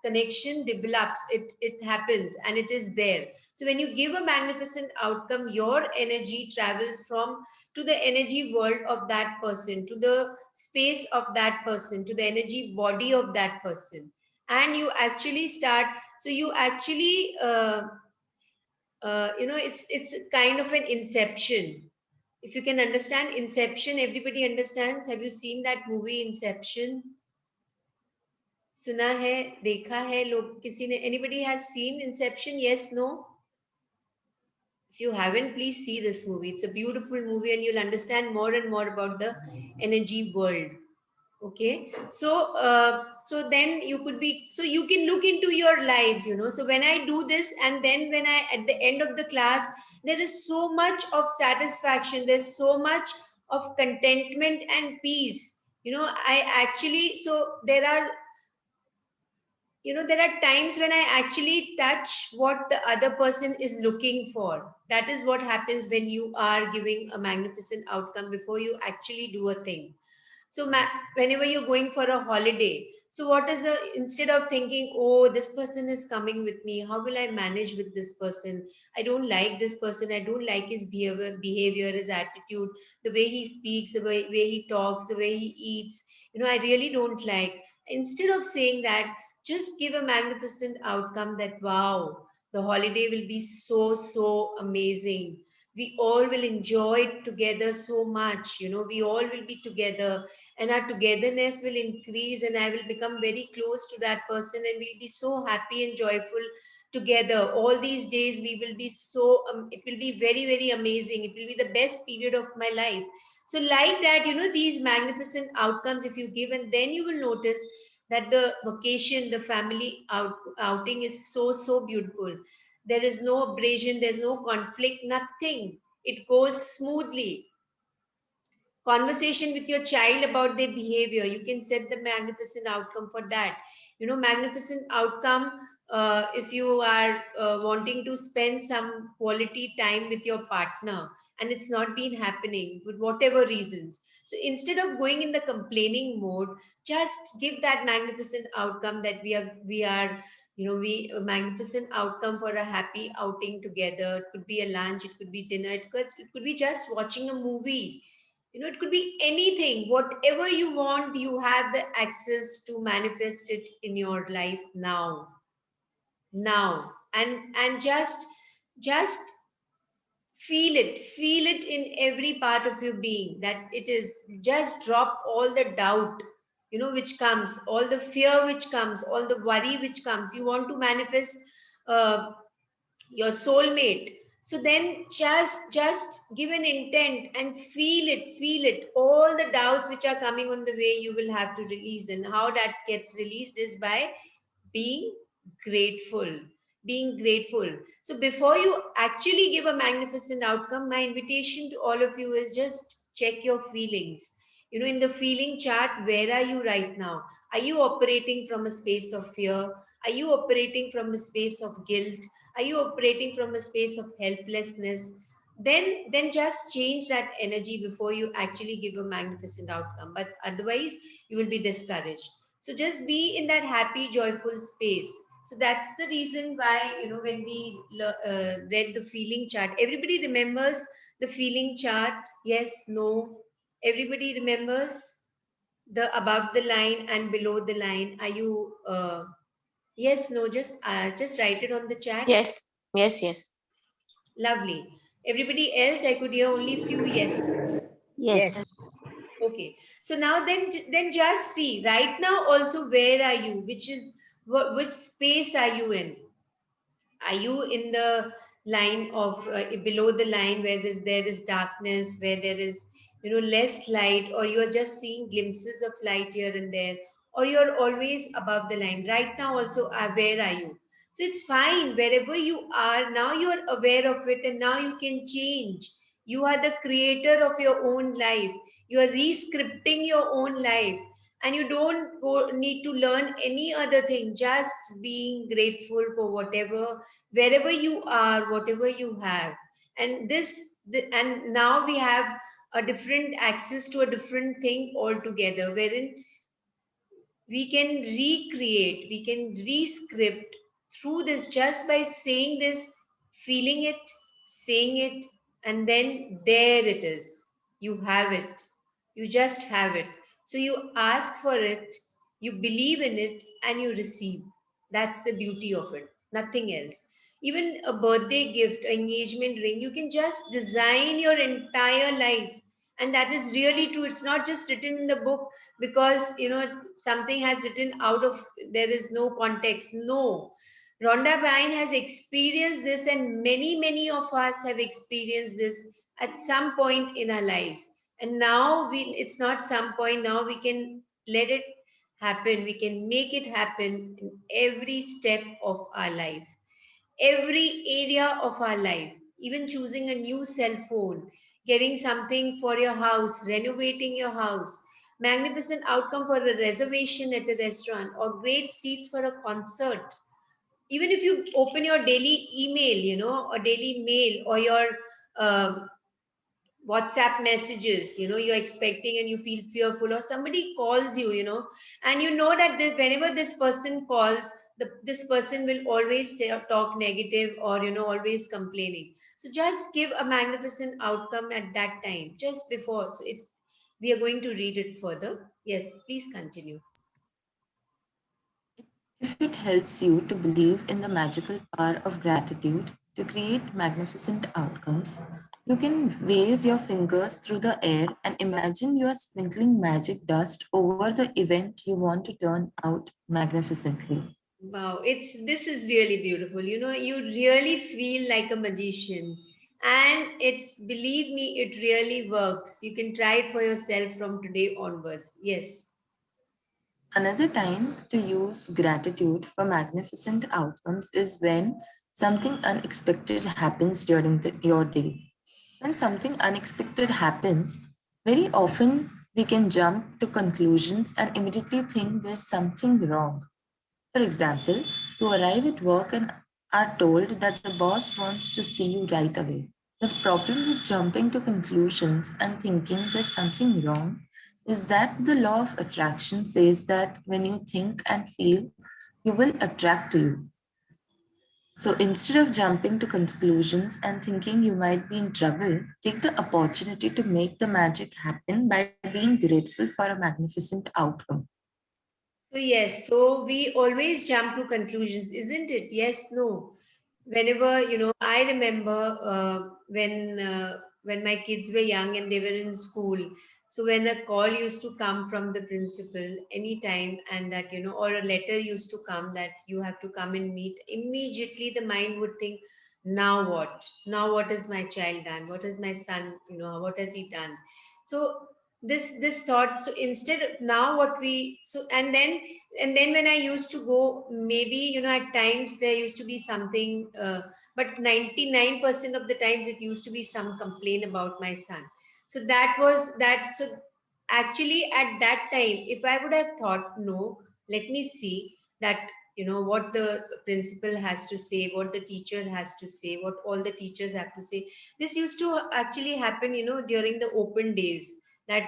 S1: connection develops, it happens, and it is there. So when you give a magnificent outcome, your energy travels from to the energy world of that person, to the space of that person, to the energy body of that person, and you actually start. So you actually it's kind of an inception. If you can understand inception, everybody understands. Have you seen that movie Inception? सुना है, देखा है लोग, किसी ने, anybody has seen Inception? Yes, no? If you haven't, please see this movie. It's a beautiful movie, and you'll understand more and more about the energy world. Okay, so then you could be, so you can look into your lives. So when I do this, and then when I at the end of the class, there is so much of satisfaction, there's so much of contentment and peace. I actually, so there are times when I actually touch what the other person is looking for. That is what happens when you are giving a magnificent outcome before you actually do a thing. So whenever you're going for a holiday, so what is the, instead of thinking, oh, this person is coming with me, how will I manage with this person? I don't like this person. I don't like his behavior, his attitude, the way he speaks, the way he talks, the way he eats. I really don't like. Instead of saying that, just give a magnificent outcome that, wow, the holiday will be so amazing. We all will enjoy it together so much. We all will be together, and our togetherness will increase, and I will become very close to that person, and we'll be so happy and joyful together. All these days we will be so, it will be very amazing. It will be the best period of my life. So like that, these magnificent outcomes, if you give, and then you will notice that the vacation, the family outing is so beautiful. There is no abrasion, there's no conflict, nothing. It goes smoothly. Conversation with your child about their behavior, you can set the magnificent outcome for that. Magnificent outcome, if you are wanting to spend some quality time with your partner, and it's not been happening with whatever reasons, so instead of going in the complaining mode, just give that magnificent outcome that we are we a magnificent outcome for a happy outing together. It could be a lunch, it could be dinner, it could be just watching a movie. It could be anything. Whatever you want, you have the access to manifest it in your life now. And just feel it in every part of your being, that it is, just drop all the doubt, which comes, all the fear which comes, all the worry which comes. You want to manifest uh, your soulmate, so then just give an intent and feel it. All the doubts which are coming on the way, you will have to release. And how that gets released is by being grateful. Being grateful. So before you actually give a magnificent outcome, my invitation to all of you is just check your feelings. In the feeling chart, where are you right now? Are you operating from a space of fear? Are you operating from a space of guilt? Are you operating from a space of helplessness? Then just change that energy before you actually give a magnificent outcome. But otherwise, you will be discouraged. So just be in that happy, joyful space. So that's the reason why, when we read the feeling chart, everybody remembers the feeling chart? Yes, no. Everybody remembers the above the line and below the line? Are you yes, no, just write it on the chat.
S4: Yes, yes, yes.
S1: Lovely. Everybody else, I could hear only few yes.
S3: Yes.
S2: Yes.
S1: Okay. So now then just see right now also where are you? Which space are you in? Are you in the line of below the line where there is darkness, where there is less light, or you are just seeing glimpses of light here and there, or you're always above the line? Right now also, where are you? So it's fine wherever you are. Now you are aware of it, and now you can change. You are the creator of your own life. You are re-scripting your own life, and you don't need to learn any other thing. Just being grateful for whatever, wherever you are, whatever you have. And and now we have a different access to a different thing altogether, wherein we can recreate, we can rescript through this, just by saying this, feeling it, saying it, and then there it is. You have it. You just have it. So you ask for it, you believe in it, and you receive. That's the beauty of it. Nothing else. Even a birthday gift, engagement ring, you can just design your entire life. And that is really true. It's not just written in the book because something has written out of, there is no context. No, Rhonda Bryan has experienced this, and many of us have experienced this at some point in our lives. And now it's not some point. Now we can let it happen. We can make it happen in every step of our life, every area of our life, even choosing a new cell phone, getting something for your house, renovating your house, magnificent outcome for a reservation at a restaurant, or great seats for a concert. Even if you open your daily email, or daily mail, or your uh, WhatsApp messages, you're expecting and you feel fearful, or somebody calls you, and you know that whenever this person calls, this person will always talk negative, or, always complaining. So just give a magnificent outcome at that time, just before. So we are going to read it further. Yes, please continue.
S5: If it helps you to believe in the magical power of gratitude to create magnificent outcomes, you can wave your fingers through the air and imagine you are sprinkling magic dust over the event you want to turn out magnificently.
S1: Wow, this is really beautiful. You really feel like a magician. And believe me, it really works. You can try it for yourself from today onwards. Yes.
S5: Another time to use gratitude for magnificent outcomes is when something unexpected happens during your day. When something unexpected happens, very often we can jump to conclusions and immediately think there's something wrong. For example, you arrive at work and are told that the boss wants to see you right away. The problem with jumping to conclusions and thinking there's something wrong is that the law of attraction says that when you think and feel, you will attract to you. So instead of jumping to conclusions and thinking you might be in trouble, take the opportunity to make the magic happen by being grateful for a magnificent outcome.
S1: So yes, so we always jump to conclusions, isn't it? Yes, no. Whenever, I remember when my kids were young and they were in school. So when a call used to come from the principal anytime, and that, or a letter used to come that you have to come and meet, immediately the mind would think, now what? Now what has my child done? What has my son, what has he done? So this thought. So instead of now what we so and then when I used to go, maybe, at times there used to be something, but 99% of the times it used to be some complaint about my son. So that was that. So actually, at that time, if I would have thought, no, let me see that, what the principal has to say, what the teacher has to say, what all the teachers have to say. This used to actually happen, during the open days. That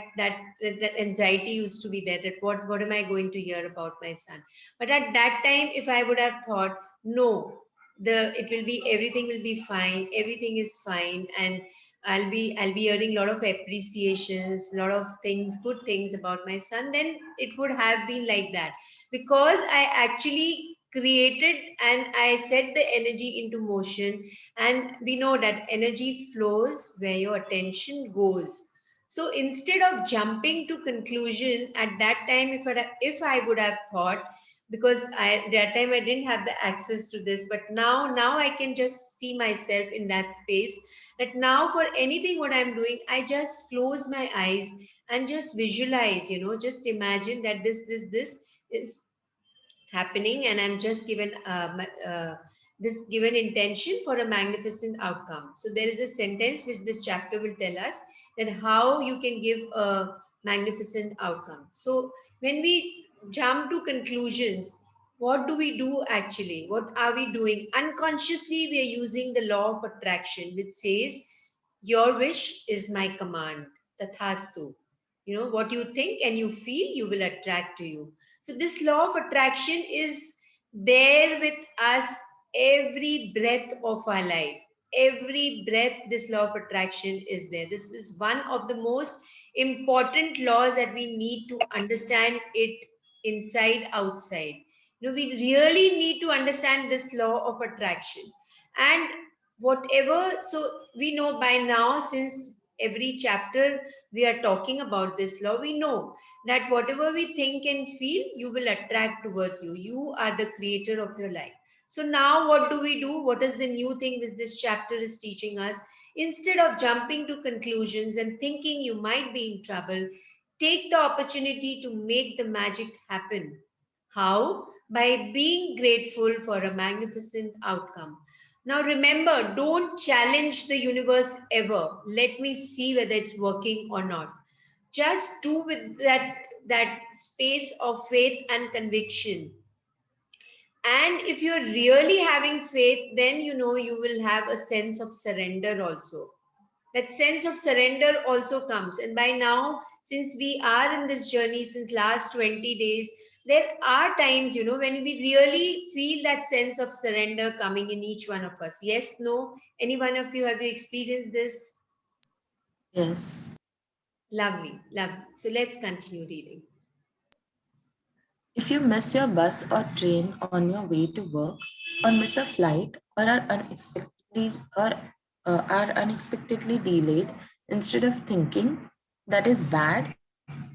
S1: anxiety used to be there, that what am I going to hear about my son? But at that time, if I would have thought, no, everything will be fine, everything is fine, and I'll be hearing a lot of appreciations, a lot of things, good things about my son, then it would have been like that. Because I actually created and I set the energy into motion, and we know that energy flows where your attention goes. So instead of jumping to conclusion at that time, if I would have thought, because that time I didn't have the access to this, but now I can just see myself in that space, that now for anything what I'm doing, I just close my eyes and just visualize, just imagine that this is happening, and I'm just given this given intention for a magnificent outcome. So there is a sentence which this chapter will tell us, that how you can give a magnificent outcome. So when we jump to conclusions, what do we do actually? What are we doing? Unconsciously, we are using the law of attraction, which says, your wish is my command. Tathastu. What you think and you feel, you will attract to you. So this law of attraction is there with us every breath of our life. Every breath, this law of attraction is there. This is one of the most important laws that we need to understand it inside, outside. We really need to understand this law of attraction. And whatever, so we know by now, since every chapter we are talking about this law, we know that whatever we think and feel, you will attract towards you. You are the creator of your life. So now what do we do? What is the new thing which this chapter is teaching us? Instead of jumping to conclusions and thinking you might be in trouble, take the opportunity to make the magic happen. How? By being grateful for a magnificent outcome. Now remember, don't challenge the universe ever. Let me see whether it's working or not. Just do with that space of faith and conviction. And if you're really having faith, then you will have a sense of surrender also. That sense of surrender also comes. And by now, since we are in this journey since last 20 days, there are times, when we really feel that sense of surrender coming in each one of us. Yes, no? Any one of you, have you experienced this?
S5: Yes.
S1: Lovely, lovely. So let's continue reading.
S5: If you miss your bus or train on your way to work, or miss a flight, or are unexpectedly delayed, instead of thinking that is bad,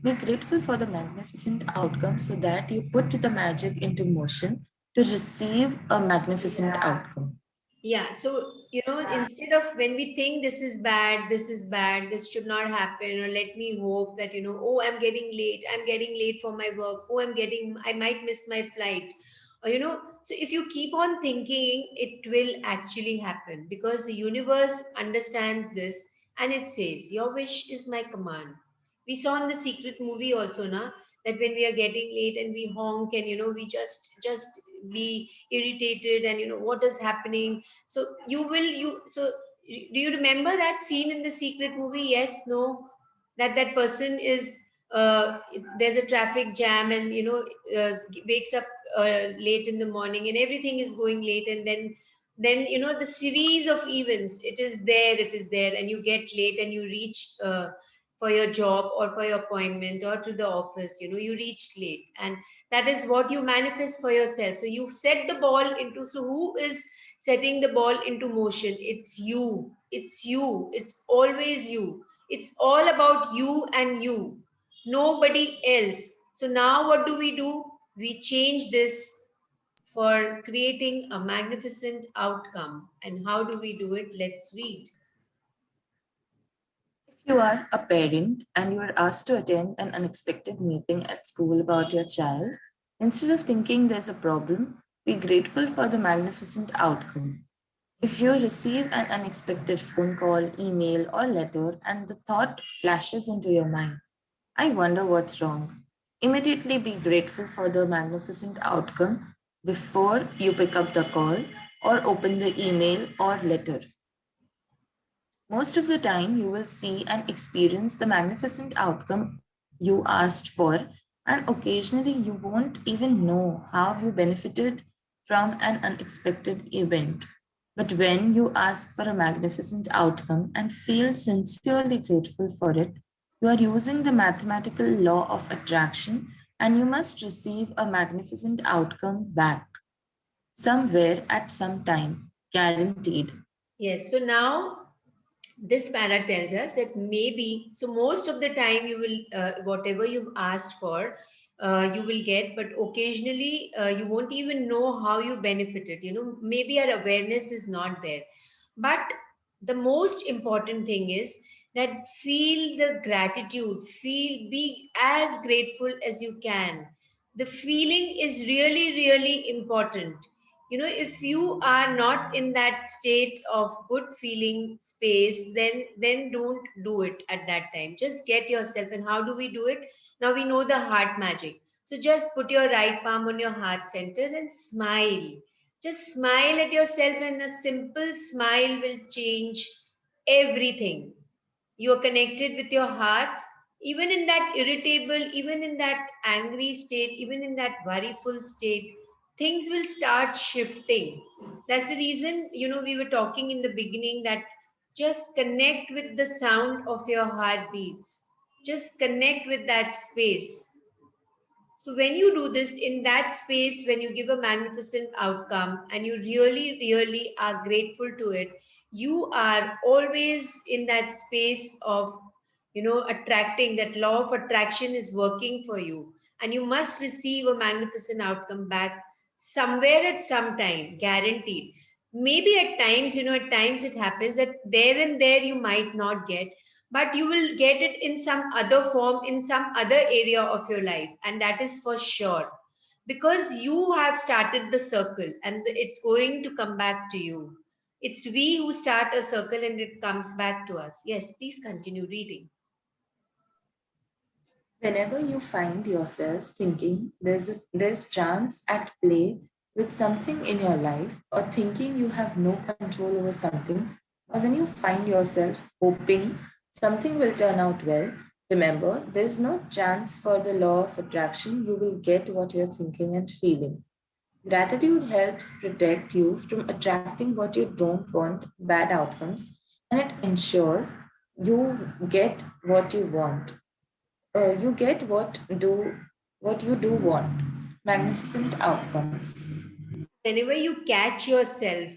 S5: be grateful for the magnificent outcome so that you put the magic into motion to receive a magnificent outcome.
S1: Yeah, so instead of when we think this is bad, this should not happen, or let me hope that, oh, I'm getting late for my work, oh, I might miss my flight, or so if you keep on thinking, it will actually happen, because the universe understands this, and it says, your wish is my command. We saw in the secret movie also, na, that when we are getting late and we honk, and we just be irritated, and what is happening. So do you remember that scene in the secret movie? Yes, no? That person is, there's a traffic jam, and wakes up late in the morning, and everything is going late, and then the series of events, it is there, and you get late, and you reach for your job or for your appointment or to the office, you reached late, and that is what you manifest for yourself. So you set the ball into, so who is setting the ball into motion? It's always you. It's all about you and you, nobody else. So now what do? We change this for creating a magnificent outcome. And how do we do it? Let's read.
S5: If you are a parent and you are asked to attend an unexpected meeting at school about your child, instead of thinking there's a problem, be grateful for the magnificent outcome. If you receive an unexpected phone call, email, or letter, and the thought flashes into your mind, I wonder what's wrong, immediately be grateful for the magnificent outcome before you pick up the call or open the email or letter. Most of the time, you will see and experience the magnificent outcome you asked for, and occasionally, you won't even know how you benefited from an unexpected event. But when you ask for a magnificent outcome and feel sincerely grateful for it, you are using the mathematical law of attraction and you must receive a magnificent outcome back somewhere at some time, guaranteed.
S1: Yes. So now this para tells us that maybe, so most of the time you will, whatever you've asked for, you will get, but occasionally you won't even know how you benefited. Maybe our awareness is not there. But the most important thing is that feel the gratitude, be as grateful as you can. The feeling is really, really important. If you are not in that state of good feeling space, then don't do it at that time. Just get yourself. And how do we do it? Now we know the heart magic. So just put your right palm on your heart center and smile. Just smile at yourself, and a simple smile will change everything. You are connected with your heart. Even in that irritable, even in that angry state, even in that worryful state, things will start shifting. That's the reason, we were talking in the beginning that just connect with the sound of your heartbeats. Just connect with that space. So when you do this in that space, when you give a magnificent outcome and you really, really are grateful to it, you are always in that space of, attracting. That law of attraction is working for you. And you must receive a magnificent outcome back somewhere at some time, guaranteed. Maybe at times it happens that there and there you might not get, but you will get it in some other form, in some other area of your life, and that is for sure, because you have started the circle and it's going to come back to you. It's we who start a circle and it comes back to us. Yes, please continue reading.
S5: Whenever you find yourself thinking there's chance at play with something in your life, or thinking you have no control over something, or when you find yourself hoping something will turn out well, remember there's no chance for the law of attraction. You will get what you're thinking and feeling. Gratitude helps protect you from attracting what you don't want, bad outcomes, and it ensures you get what you want. You get what you do want. Magnificent outcomes.
S1: Whenever you catch yourself,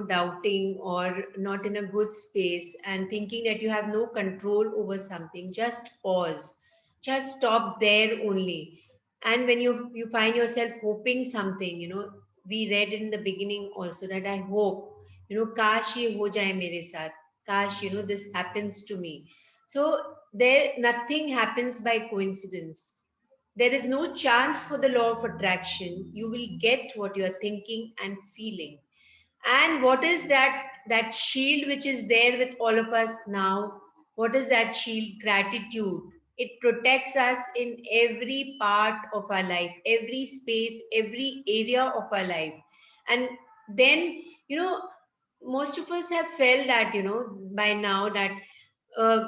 S1: doubting or not in a good space and thinking that you have no control over something, just pause. Just stop there only. And when you find yourself hoping something, we read in the beginning also that I hope, kash ye ho jaye mere saath. Kash, this happens to me. So there, nothing happens by coincidence. There is no chance for the law of attraction. You will get what you are thinking and feeling. And what is that shield which is there with all of us now? What is that shield? Gratitude. It protects us in every part of our life, every space, every area of our life. And then, most of us have felt that, by now that uh,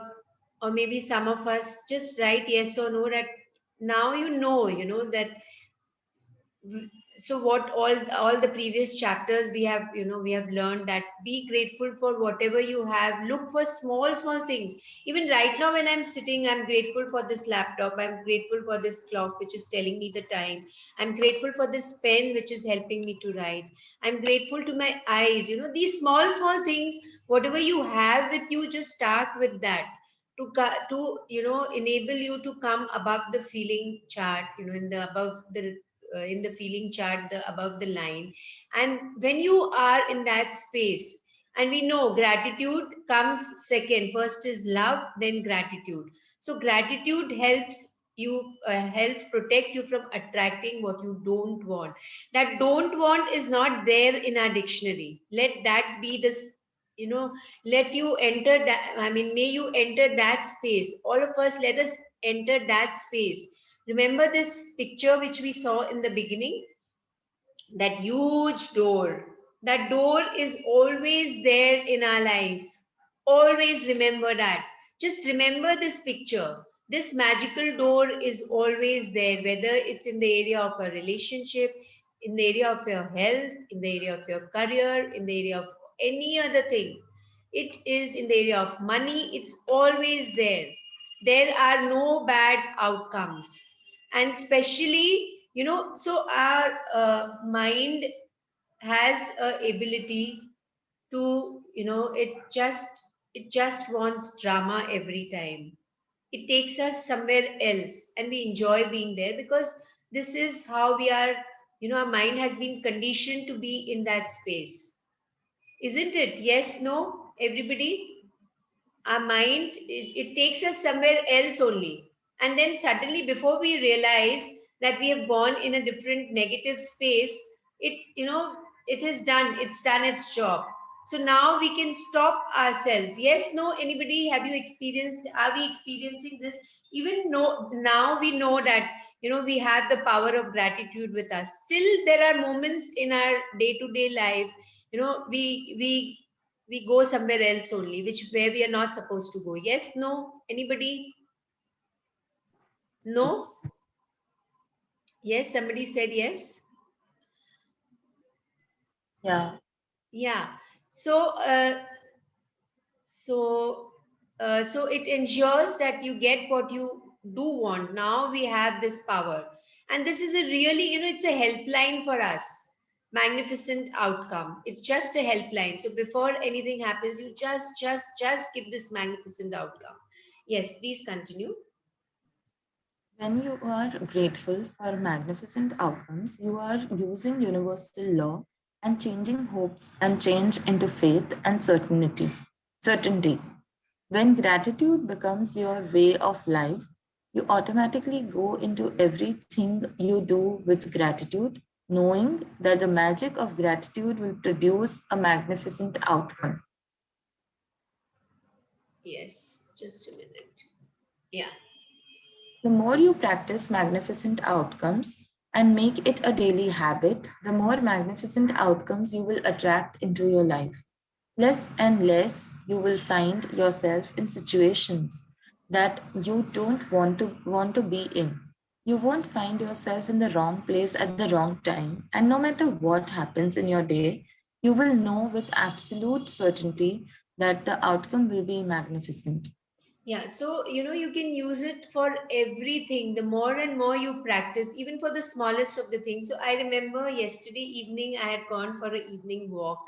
S1: or maybe some of us just write yes or no, that now that so what all the previous chapters we have learned that be grateful for whatever you have. Look for small things. Even right now when I'm sitting, I'm grateful for this laptop, I'm grateful for this clock which is telling me the time, I'm grateful for this pen which is helping me to write, I'm grateful to my eyes. These small things, whatever you have with you, just start with that to enable you to come above the feeling chart, in the above the in the feeling chart, the above the line. And when you are in that space, and we know gratitude comes second, first is love, then gratitude. So gratitude helps protect you from attracting what you don't want. That don't want is not there in our dictionary. Let that be this, let you enter that, may you enter that space. All of us, let us enter that space. Remember this picture which we saw in the beginning, that huge door. That door is always there in our life. Always remember that. Just remember this picture. This magical door is always there, whether it's in the area of a relationship, in the area of your health, in the area of your career, in the area of any other thing. It is in the area of money, it's always there. There are no bad outcomes. And especially, so our mind has a ability to, it just wants drama every time. It takes us somewhere else and we enjoy being there because this is how we are, our mind has been conditioned to be in that space, isn't it? Yes, no, everybody? Our mind, it takes us somewhere else only, and then suddenly before we realize that we have gone in a different negative space, it is done, it's done its job. So now we can stop ourselves. Yes, no, anybody, have you experienced, are we experiencing this? Even no, now we know that we have the power of gratitude with us. Still there are moments in our day to day life, we go somewhere else only, which where we are not supposed to go. Yes, no, anybody? No?
S5: Yes.
S1: Yes, somebody said yes.
S5: Yeah.
S1: Yeah. So so so it ensures that you get what you do want. Now we have this power, and this is a really, it's a helpline for us. Magnificent outcome, it's just a helpline. So before anything happens, you just give this magnificent outcome. Yes, please continue.
S5: When you are grateful for magnificent outcomes, you are using universal law and changing hopes and change into faith and certainty. When gratitude becomes your way of life, you automatically go into everything you do with gratitude, knowing that the magic of gratitude will produce a magnificent outcome.
S1: Yes, just a minute. Yeah.
S5: The more you practice magnificent outcomes and make it a daily habit, the more magnificent outcomes you will attract into your life. Less and less you will find yourself in situations that you don't want to be in. You won't find yourself in the wrong place at the wrong time, and no matter what happens in your day, you will know with absolute certainty that the outcome will be magnificent.
S1: Yeah, so you can use it for everything. The more and more you practice, even for the smallest of the things. So I remember yesterday evening, I had gone for an evening walk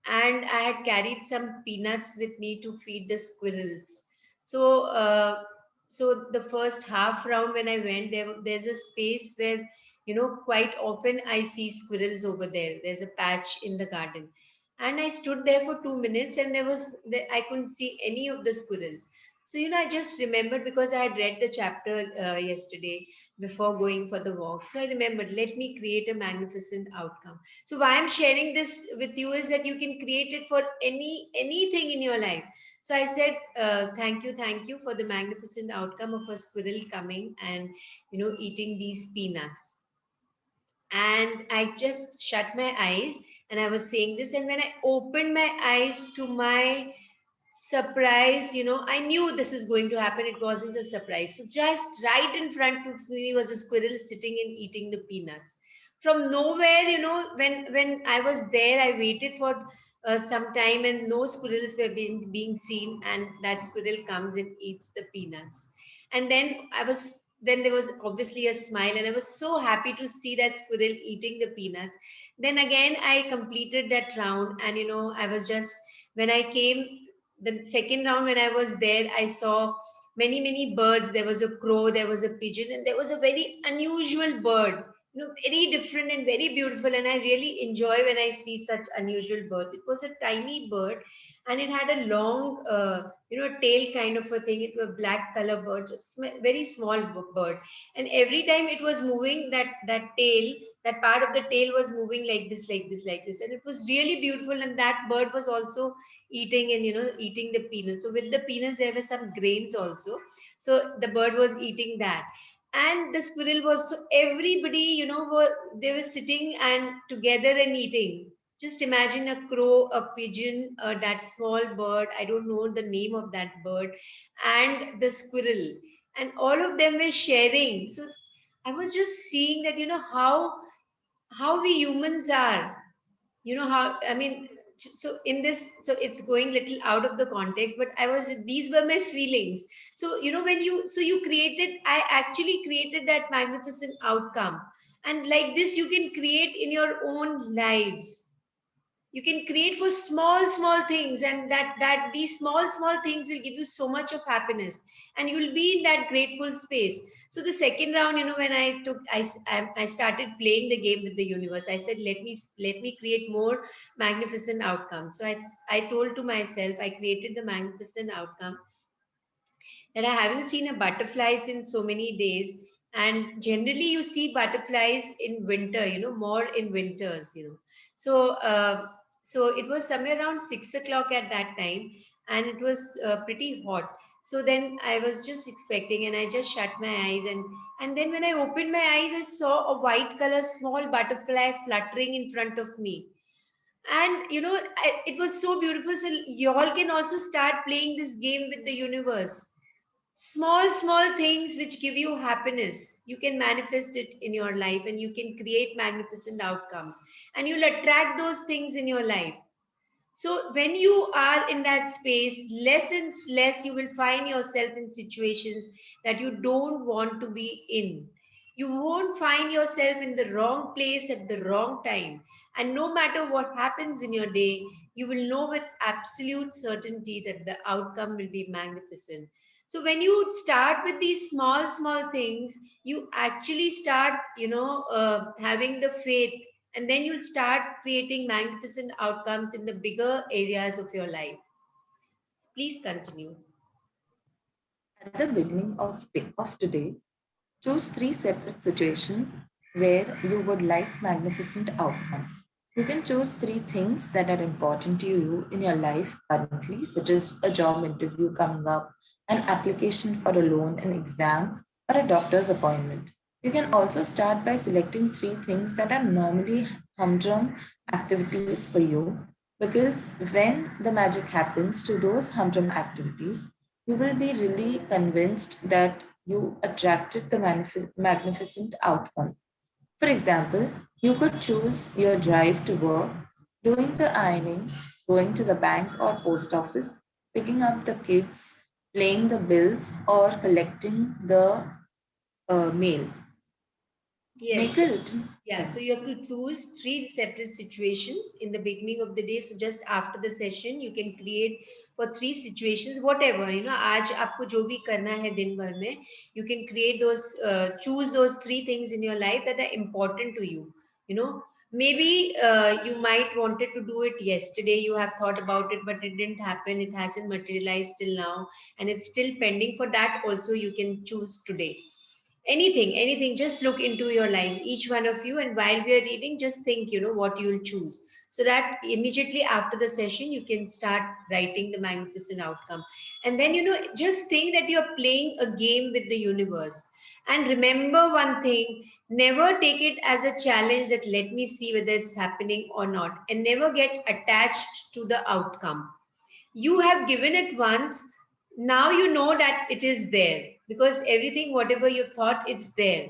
S1: and I had carried some peanuts with me to feed the squirrels. So, so the first half round when I went, there's a space where, quite often I see squirrels over there. There's a patch in the garden. And I stood there for 2 minutes and I couldn't see any of the squirrels. So, I just remembered because I had read the chapter yesterday before going for the walk. So I remembered, let me create a magnificent outcome. So why I'm sharing this with you is that you can create it for anything in your life. So I said, thank you for the magnificent outcome of a squirrel coming and eating these peanuts. And I just shut my eyes and I was saying this. And when I opened my eyes, to my surprise, I knew this is going to happen. It wasn't a surprise. So just right in front of me was a squirrel sitting and eating the peanuts. From nowhere, when I was there, I waited for some time and no squirrels were being seen, and that squirrel comes and eats the peanuts. And then there was obviously a smile, and I was so happy to see that squirrel eating the peanuts. Then again, I completed that round, and I was just, when I came the second round, when I was there, I saw many birds. There was a crow, there was a pigeon, and there was a very unusual bird, very different and very beautiful. And I really enjoy when I see such unusual birds. It was a tiny bird, and it had a long, tail kind of a thing. It was a black color bird, just very small bird. And every time it was moving, that tail, that part of the tail was moving like this, like this, like this, and it was really beautiful. And that bird was also eating, and eating the peanuts. So with the peanuts there were some grains also, so the bird was eating that. And the squirrel was, so everybody, they were sitting and together and eating. Just imagine a crow, a pigeon, that small bird, I don't know the name of that bird, and the squirrel, and all of them were sharing. So I was just seeing that, how we humans are, how, I mean, so in this, so it's going little out of the context, but these were my feelings. So when you created, I actually created that magnificent outcome. And like this you can create in your own lives. You can create for small things, and that these small things will give you so much of happiness, and you'll be in that grateful space. So the second round, when I started playing the game with the universe, I said, let me create more magnificent outcomes. So I told to myself, I created the magnificent outcome that I haven't seen a butterfly since so many days. And generally, you see butterflies in winter, more in winters. So, so it was somewhere around 6 o'clock at that time, and it was pretty hot. So then I was just expecting, and I just shut my eyes, and then when I opened my eyes, I saw a white color small butterfly fluttering in front of me. And it was so beautiful. So y'all can also start playing this game with the universe. Small things which give you happiness, you can manifest it in your life, and you can create magnificent outcomes, and you'll attract those things in your life. So when you are in that space, less and less you will find yourself in situations that you don't want to be in. You won't find yourself in the wrong place at the wrong time. And no matter what happens in your day, you will know with absolute certainty that the outcome will be magnificent. So when you start with these small things, you actually start, having the faith, and then you'll start creating magnificent outcomes in the bigger areas of your life. Please continue.
S5: At the beginning of today, choose 3 separate situations where you would like magnificent outcomes. You can choose 3 things that are important to you in your life currently, such as a job interview coming up, an application for a loan, an exam, or a doctor's appointment. You can also start by selecting 3 things that are normally humdrum activities for you, because when the magic happens to those humdrum activities, you will be really convinced that you attracted the magnificent outcome. For example, you could choose your drive to work, doing the ironing, going to the bank or post office, picking up the kids, paying the bills, or collecting the mail. Make
S1: Yes.
S5: a written.
S1: Yeah, so you have to choose 3 separate situations in the beginning of the day. So just after the session, you can create for 3 situations, whatever, आज आपको जो भी करना है दिन भर में, you can create those, choose those 3 things in your life that are important to you. Maybe you might wanted to do it yesterday, you have thought about it, but it didn't happen, it hasn't materialized till now, and it's still pending. For that also, you can choose today. Anything, just look into your lives, each one of you, and while we are reading, just think, what you'll choose, so that immediately after the session you can start writing the magnificent outcome. And then, just think that you're playing a game with the universe. And remember one thing, never take it as a challenge that let me see whether it's happening or not, and never get attached to the outcome. You have given it once, now you know that it is there, because everything whatever you've thought, it's there.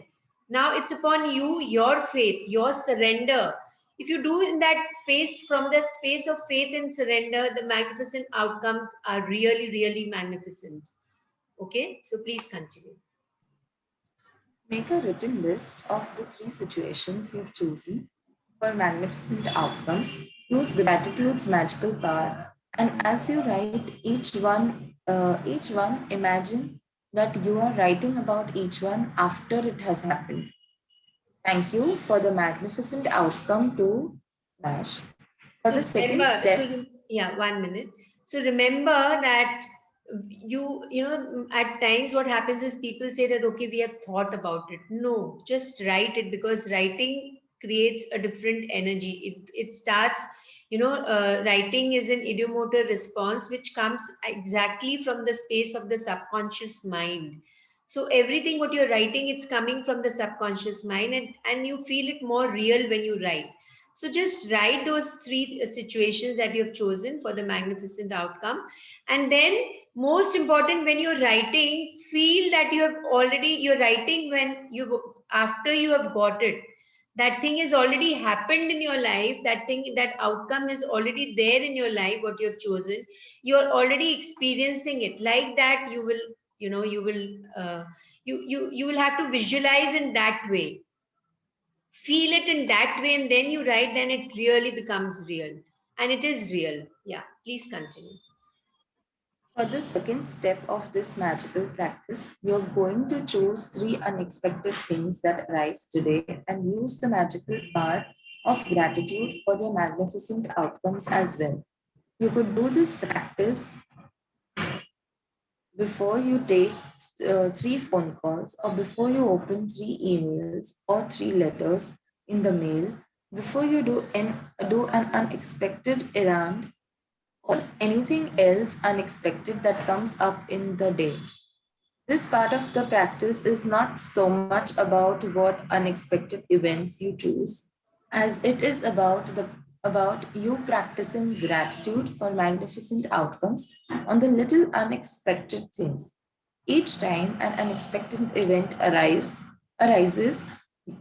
S1: Now it's upon you, your faith, your surrender. If you do in that space, from that space of faith and surrender, the magnificent outcomes are really magnificent. Okay, so please continue.
S5: Make a written list of the 3 situations you've chosen for magnificent outcomes. Use gratitude's magical power, and as you write each one, imagine that you are writing about each one after it has happened. Thank you for the magnificent outcome to Dash. For
S1: So
S5: the second
S1: remember,
S5: step,
S1: yeah, 1 minute. So remember that at times what happens is people say that, okay, we have thought about it. No, just write it, because writing creates a different energy. It starts, writing is an idiomotor response which comes exactly from the space of the subconscious mind. So everything what you're writing, it's coming from the subconscious mind, and you feel it more real when you write. So just write those 3 situations that you have chosen for the magnificent outcome. And then, most important, when you're writing, feel that you're writing when after you have got it. That thing has already happened in your life. That thing, that outcome is already there in your life, what you have chosen. You're already experiencing it. Like that, you will, you will, you will have to visualize in that way. Feel it in that way, and then you write, then it really becomes real. And it is real. Yeah, please continue.
S5: For the second step of this magical practice, you're going to choose 3 unexpected things that arise today and use the magical power of gratitude for their magnificent outcomes as well. You could do this practice before you take 3 phone calls, or before you open 3 emails or 3 letters in the mail, before you do an unexpected errand or anything else unexpected that comes up in the day. This part of the practice is not so much about what unexpected events you choose, as it is about you practicing gratitude for magnificent outcomes on the little unexpected things. Each time an unexpected event arises,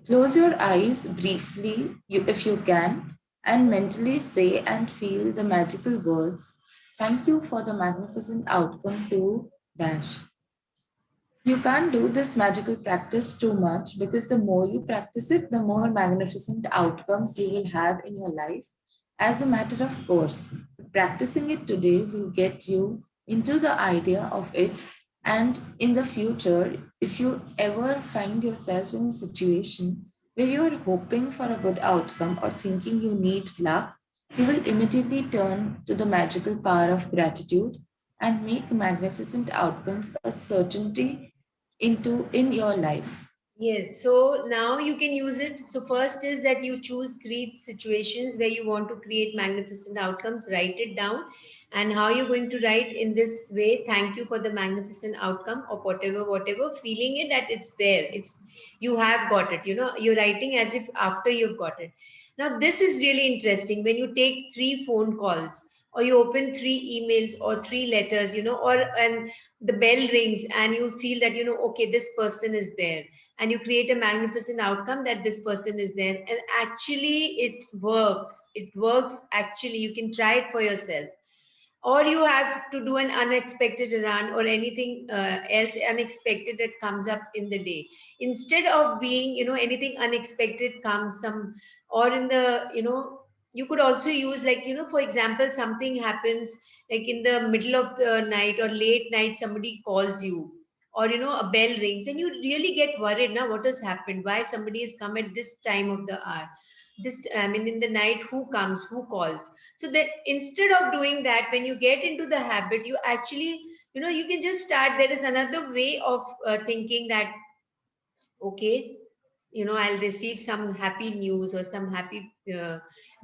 S5: close your eyes briefly, if you can, and mentally say and feel the magical words, "Thank you for the magnificent outcome to dash." You can't do this magical practice too much, because the more you practice it, the more magnificent outcomes you will have in your life. As a matter of course, practicing it today will get you into the idea of it. And in the future, if you ever find yourself in a situation where you are hoping for a good outcome or thinking you need luck, you will immediately turn to the magical power of gratitude and make magnificent outcomes a certainty in your life.
S1: Yes, so now you can use it. So first is that you choose 3 situations where you want to create magnificent outcomes, write it down. And how you're going to write in this way: thank you for the magnificent outcome of whatever, feeling it that it's there. You have got it, you're writing as if after you've got it. Now, this is really interesting. When you take 3 phone calls, or you open 3 emails or 3 letters, and the bell rings, and you feel that, okay, this person is there, and you create a magnificent outcome that this person is there. And actually it works actually. You can try it for yourself. Or you have to do an unexpected run, or anything else unexpected that comes up in the day. Instead of being, anything unexpected comes some, or in the, you could also use, like, for example, something happens, like in the middle of the night or late night, somebody calls you, or a bell rings, and you really get worried. Now, what has happened? Why somebody has come at this time of the hour? This, I mean, in the night, who comes, who calls? So that instead of doing that, when you get into the habit, you actually, you can just start. There is another way of thinking that, okay, I'll receive some happy news, or some happy,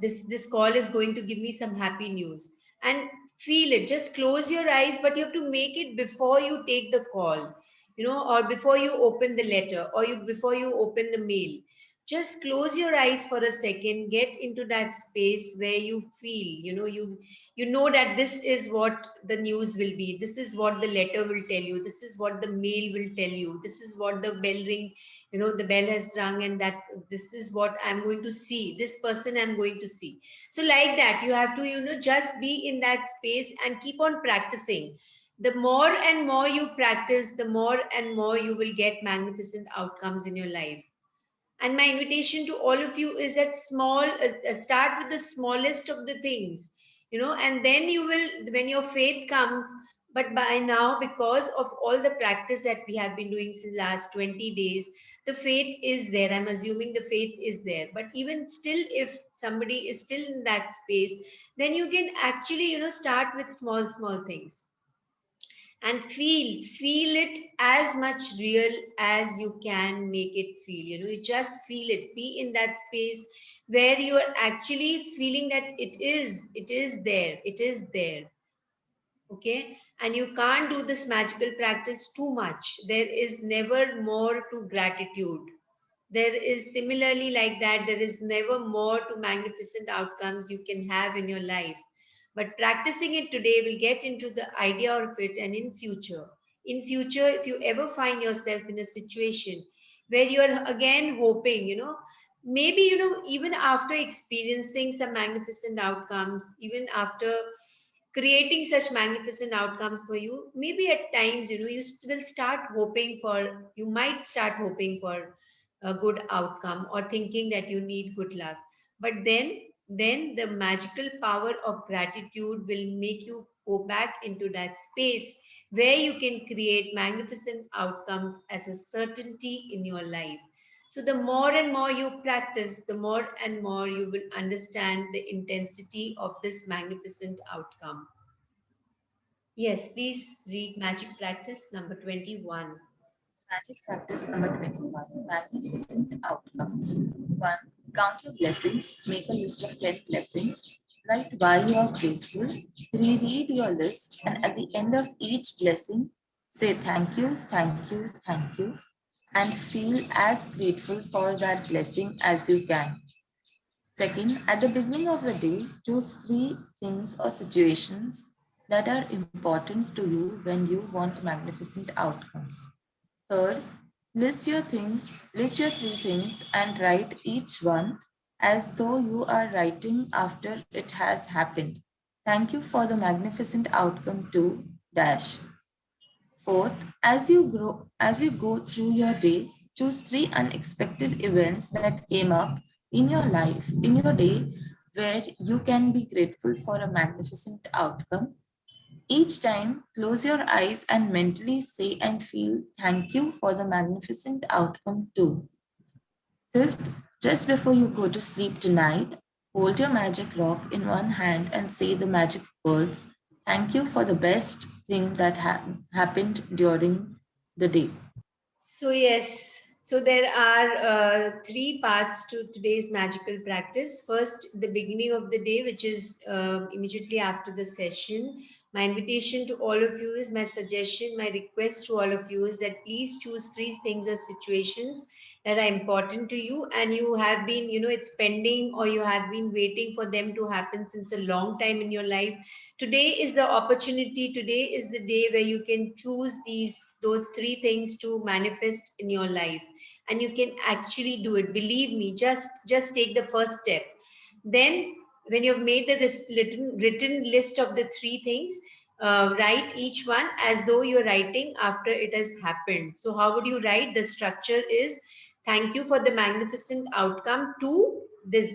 S1: this call is going to give me some happy news. And feel it. Just close your eyes, but you have to make it before you take the call, or before you open the letter, or before you open the mail. Just close your eyes for a second, get into that space where you feel, you know that this is what the news will be, this is what the letter will tell you, this is what the mail will tell you, this is what the bell ring, the bell has rung, and that this is what I'm going to see, this person I'm going to see. So like that, you have to, just be in that space and keep on practicing. The more and more you practice, the more and more you will get magnificent outcomes in your life. And my invitation to all of you is that start with the smallest of the things, and then you will, when your faith comes. But by now, because of all the practice that we have been doing since last 20 days, the faith is there. I'm assuming the faith is there. But even still, if somebody is still in that space, then you can actually, start with small, small things, and feel it as much real as you can make it feel. You just feel it. Be in that space where you are actually feeling that it is there, it is there. Okay, and you can't do this magical practice too much. There is never more to gratitude. There is similarly, like that, there is never more to magnificent outcomes you can have in your life. But practicing it today will get into the idea of it. And in future, if you ever find yourself in a situation where you are again hoping, maybe, even after experiencing some magnificent outcomes, even after creating such magnificent outcomes for you, maybe at times, you might start hoping for a good outcome or thinking that you need good luck. But then the magical power of gratitude will make you go back into that space where you can create magnificent outcomes as a certainty in your life. So the more and more you practice, the more and more you will understand the intensity of this magnificent outcome. Yes, please read Magic Practice number 21.
S5: Magic practice number 21, magnificent outcomes. 1. Count your blessings. Make a list of 10 blessings. Write why you are grateful. Reread your list, and at the end of each blessing, say thank you, thank you, thank you, and feel as grateful for that blessing as you can. Second, at the beginning of the day, choose 3 things or situations that are important to you when you want magnificent outcomes. Third, list your 3 things and write each one as though you are writing after it has happened. Thank you for the magnificent outcome to dash. Fourth, as you go through your day, choose 3 unexpected events that came up in your life, in your day, where you can be grateful for a magnificent outcome. Each time, close your eyes and mentally say and feel thank you for the magnificent outcome too. Fifth, just before you go to sleep tonight, hold your magic rock in one hand and say the magic words, thank you for the best thing that happened during the day.
S1: So, yes, so there are 3 parts to today's magical practice. First, the beginning of the day, which is immediately after the session. My invitation to all of you is my suggestion, my request to all of you is that please choose 3 things or situations that are important to you, and you have been, it's pending, or you have been waiting for them to happen since a long time in your life. Today is the opportunity, today is the day where you can choose those 3 things to manifest in your life, and you can actually do it. Believe me, just take the first step. Then when you've made the written list of the 3 things, write each one as though you're writing after it has happened. So how would you write? The structure is, thank you for the magnificent outcome to this.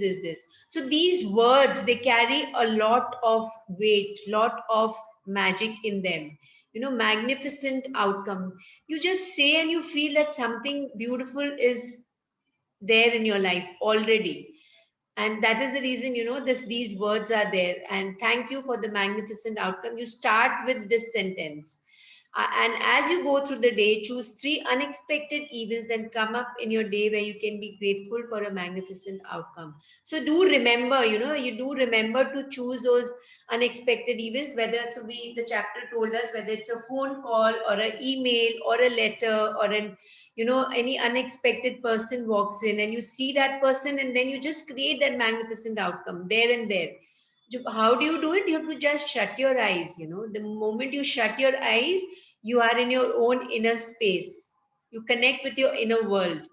S1: So these words, they carry a lot of weight, lot of magic in them. Magnificent outcome, you just say and you feel that something beautiful is there in your life already. And that is the reason, these words are there. And thank you for the magnificent outcome, you start with this sentence. And as you go through the day, choose 3 unexpected events and come up in your day where you can be grateful for a magnificent outcome. So do remember, you do remember to choose those unexpected events, the chapter told us, whether it's a phone call or an email or a letter or any unexpected person walks in and you see that person, and then you just create that magnificent outcome there and there. How do you do it? You have to just shut your eyes. The moment you shut your eyes, you are in your own inner space. You connect with your inner world,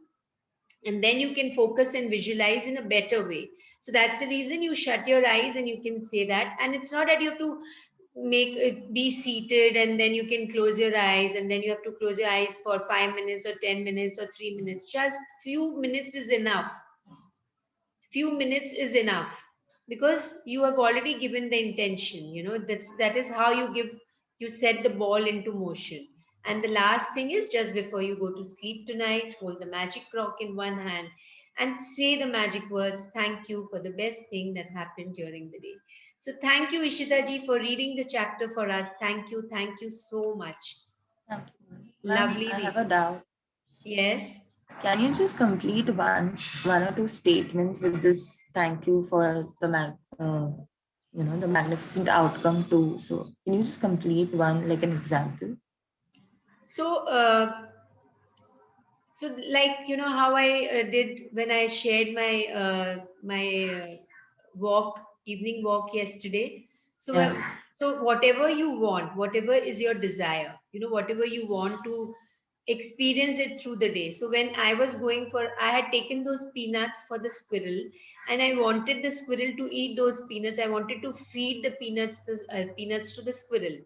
S1: and then you can focus and visualize in a better way. So that's the reason you shut your eyes and you can say that. And it's not that you have to make it be seated and then you can close your eyes and then you have to close your eyes for 5 minutes or 10 minutes or 3 minutes. Just few minutes is enough. Few minutes is enough, because you have already given the intention. That is how you set the ball into motion. And the last thing is, just before you go to sleep tonight, hold the magic rock in one hand and say the magic words, thank you for the best thing that happened during the day. So thank you, Ishita ji, for reading the chapter for us. Thank you so much.
S5: Thank you. Ma'am,
S1: Lovely
S5: I have
S1: reading.
S5: a doubt.
S1: Yes.
S5: Can you just complete one or two statements with this thank you for the magnificent outcome too? So can you just complete one, like an example?
S1: So, like, how I did when I shared my evening walk yesterday. So,
S5: Yeah.
S1: so whatever you want, whatever is your desire, whatever you want to experience it through the day. So when I was going for, I had taken those peanuts for the squirrel, and I wanted the squirrel to eat those peanuts. I wanted to feed the peanuts to the squirrel.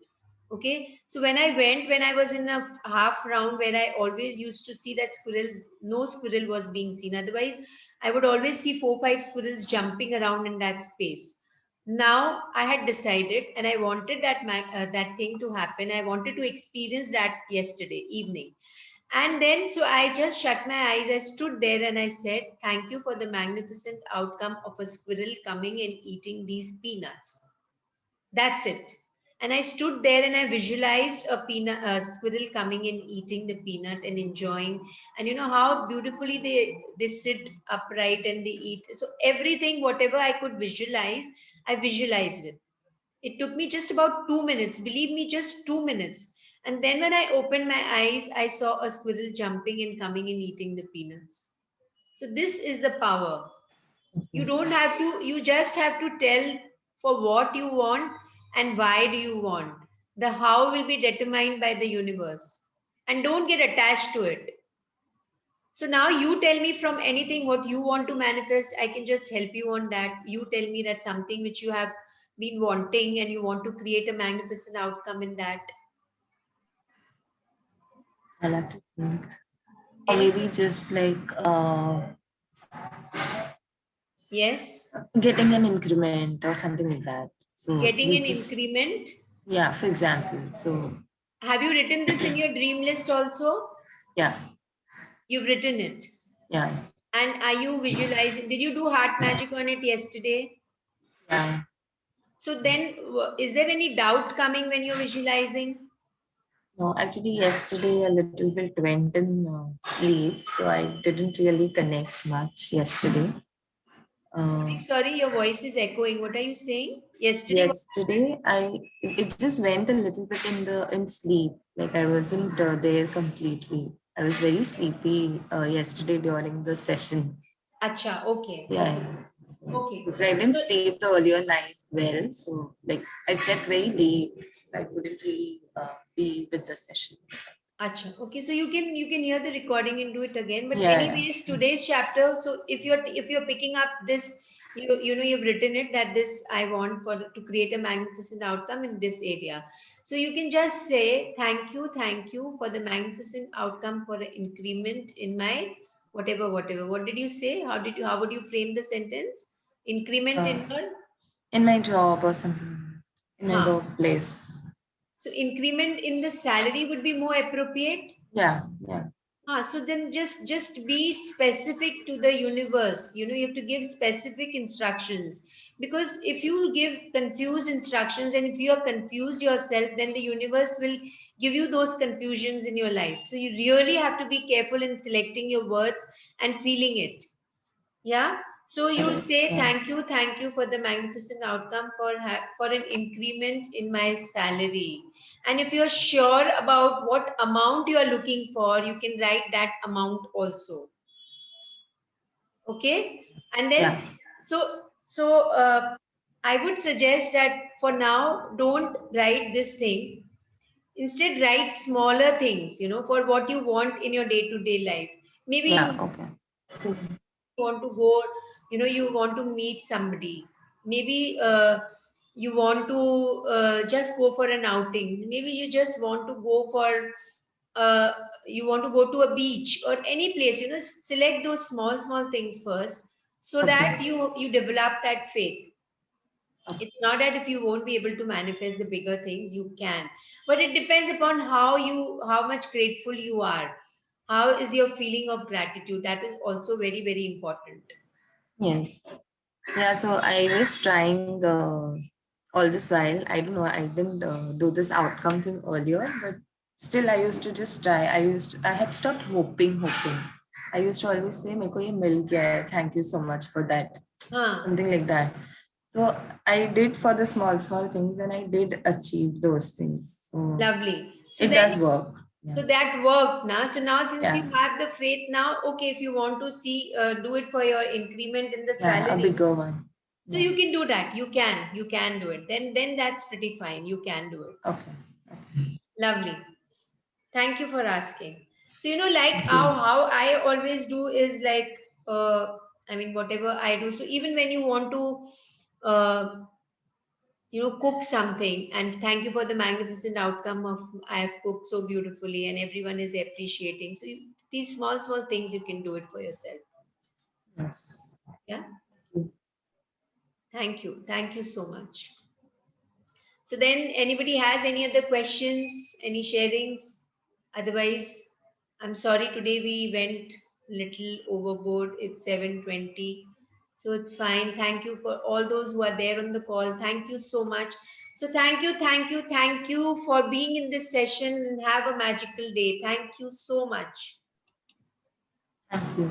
S1: Okay, so when I was in a half round where I always used to see that squirrel, no squirrel was being seen. Otherwise, I would always see 4, 5 squirrels jumping around in that space. Now I had decided, and I wanted that thing to happen. I wanted to experience that yesterday evening. And then, so I just shut my eyes. I stood there and I said, "Thank you for the magnificent outcome of a squirrel coming and eating these peanuts." That's it. And I stood there and I visualized a squirrel coming and eating the peanut and enjoying. And you know how beautifully they sit upright and they eat. So everything, whatever I could visualize, I visualized it. It took me just about 2 minutes, believe me, just 2 minutes. And then when I opened my eyes, I saw a squirrel jumping and coming and eating the peanuts. So this is the power. You don't have to, you just have to tell for what you want and why do you want. The how will be determined by the universe. And don't get attached to it. So now you tell me from anything what you want to manifest. I can just help you on that. You tell me that something which you have been wanting and you want to create a magnificent outcome in that.
S5: I'll have to think. Or maybe just like
S1: Yes.
S5: getting an increment or something like that. So
S1: Getting
S5: you
S1: an
S5: just,
S1: increment.
S5: yeah, for example. So
S1: Have you written this in your dream list also?
S5: yeah,
S1: You've written it.
S5: yeah,
S1: And are you visualizing? Did you do heart magic on it yesterday?
S5: yeah.
S1: So then, is there any doubt coming when you're visualizing?
S5: No, actually, yesterday a little bit went in sleep, so I didn't really connect much yesterday.
S1: Sorry, your voice is echoing. What are you saying? Yesterday,
S5: Yesterday, it just went a little bit in sleep. Like I wasn't there completely. I was very sleepy yesterday during the session.
S1: Acha, okay,
S5: Yeah,
S1: okay,
S5: yeah. So,
S1: okay.
S5: because I didn't
S1: So,
S5: sleep the earlier night well, so like I slept very late, so I couldn't really be with the session.
S1: acha, okay. So you can hear the recording and do it again. But
S5: Yeah, yeah.
S1: anyways, today's chapter. So if you're picking up this, you've written it that this I want for to create a magnificent outcome in this area. So you can just say thank you for the magnificent outcome for an increment in my whatever. What did you say? How would you frame the sentence? Increment
S5: Uh,
S1: in your
S5: in my job or something, in my
S1: huh.
S5: workplace.
S1: So increment in the salary would be more appropriate.
S5: Yeah, yeah,
S1: So then just be specific to the universe. You have to give specific instructions, because if you give confused instructions and if you are confused yourself, then the universe will give you those confusions in your life. So you really have to be careful in selecting your words and feeling it. Yeah. So you
S5: correct.
S1: say
S5: Yeah,
S1: thank you for the magnificent outcome for an increment in my salary. And if you're sure about what amount you are looking for, you can write that amount also. Okay. And then
S5: yeah,
S1: so I would suggest that for now, don't write this thing. Instead, write smaller things, for what you want in your day-to-day life. Maybe
S5: yeah.
S1: you
S5: Okay.
S1: want to go, you want to meet somebody. Maybe you want to just go for an outing. Maybe you just want to go for uh, you want to go to a beach or any place. Select those small things first, so
S5: Okay.
S1: that you develop that faith.
S5: Okay.
S1: It's not that if you won't be able to manifest the bigger things, you can, but it depends upon how much grateful you are. How is your feeling of gratitude? That is also very, very important.
S5: Yes. Yeah. So I was trying all this while. I don't know. I didn't do this outcome thing earlier, but still, I used to just try. I had stopped hoping. I used to always say, "मेरे को ये मिल गया है. Thank you so much for that."
S1: Huh.
S5: Something like that. So I did for the small things, and I did achieve those things. So
S1: Lovely. So
S5: it
S1: then,
S5: does work. Yeah.
S1: so that worked now. So now, since you
S5: Yeah.
S1: have the faith now, okay, if you want to see, do it for your increment in the
S5: Yeah. A
S1: salary,
S5: bigger one.
S1: so
S5: Yeah.
S1: you can do that. You can do it. Then that's pretty fine. You can do it.
S5: Okay.
S1: Lovely. Thank you for asking. So, you know, like how I always do is like, I mean, whatever I do. So even when you want to, you know, cook something, and thank you for the magnificent outcome of I have cooked so beautifully and everyone is appreciating. So these small, small things, you can do it for yourself.
S5: Yes.
S1: Yeah.
S5: Thank you.
S1: Thank you. Thank you so much. So then anybody has any other questions, any sharings? Otherwise, I'm sorry, today we went little overboard. It's 7:20. So it's fine. Thank you for all those who are there on the call. Thank you so much. So thank you, thank you, thank you for being in this session, and have a magical day. Thank you so much.
S5: Thank you.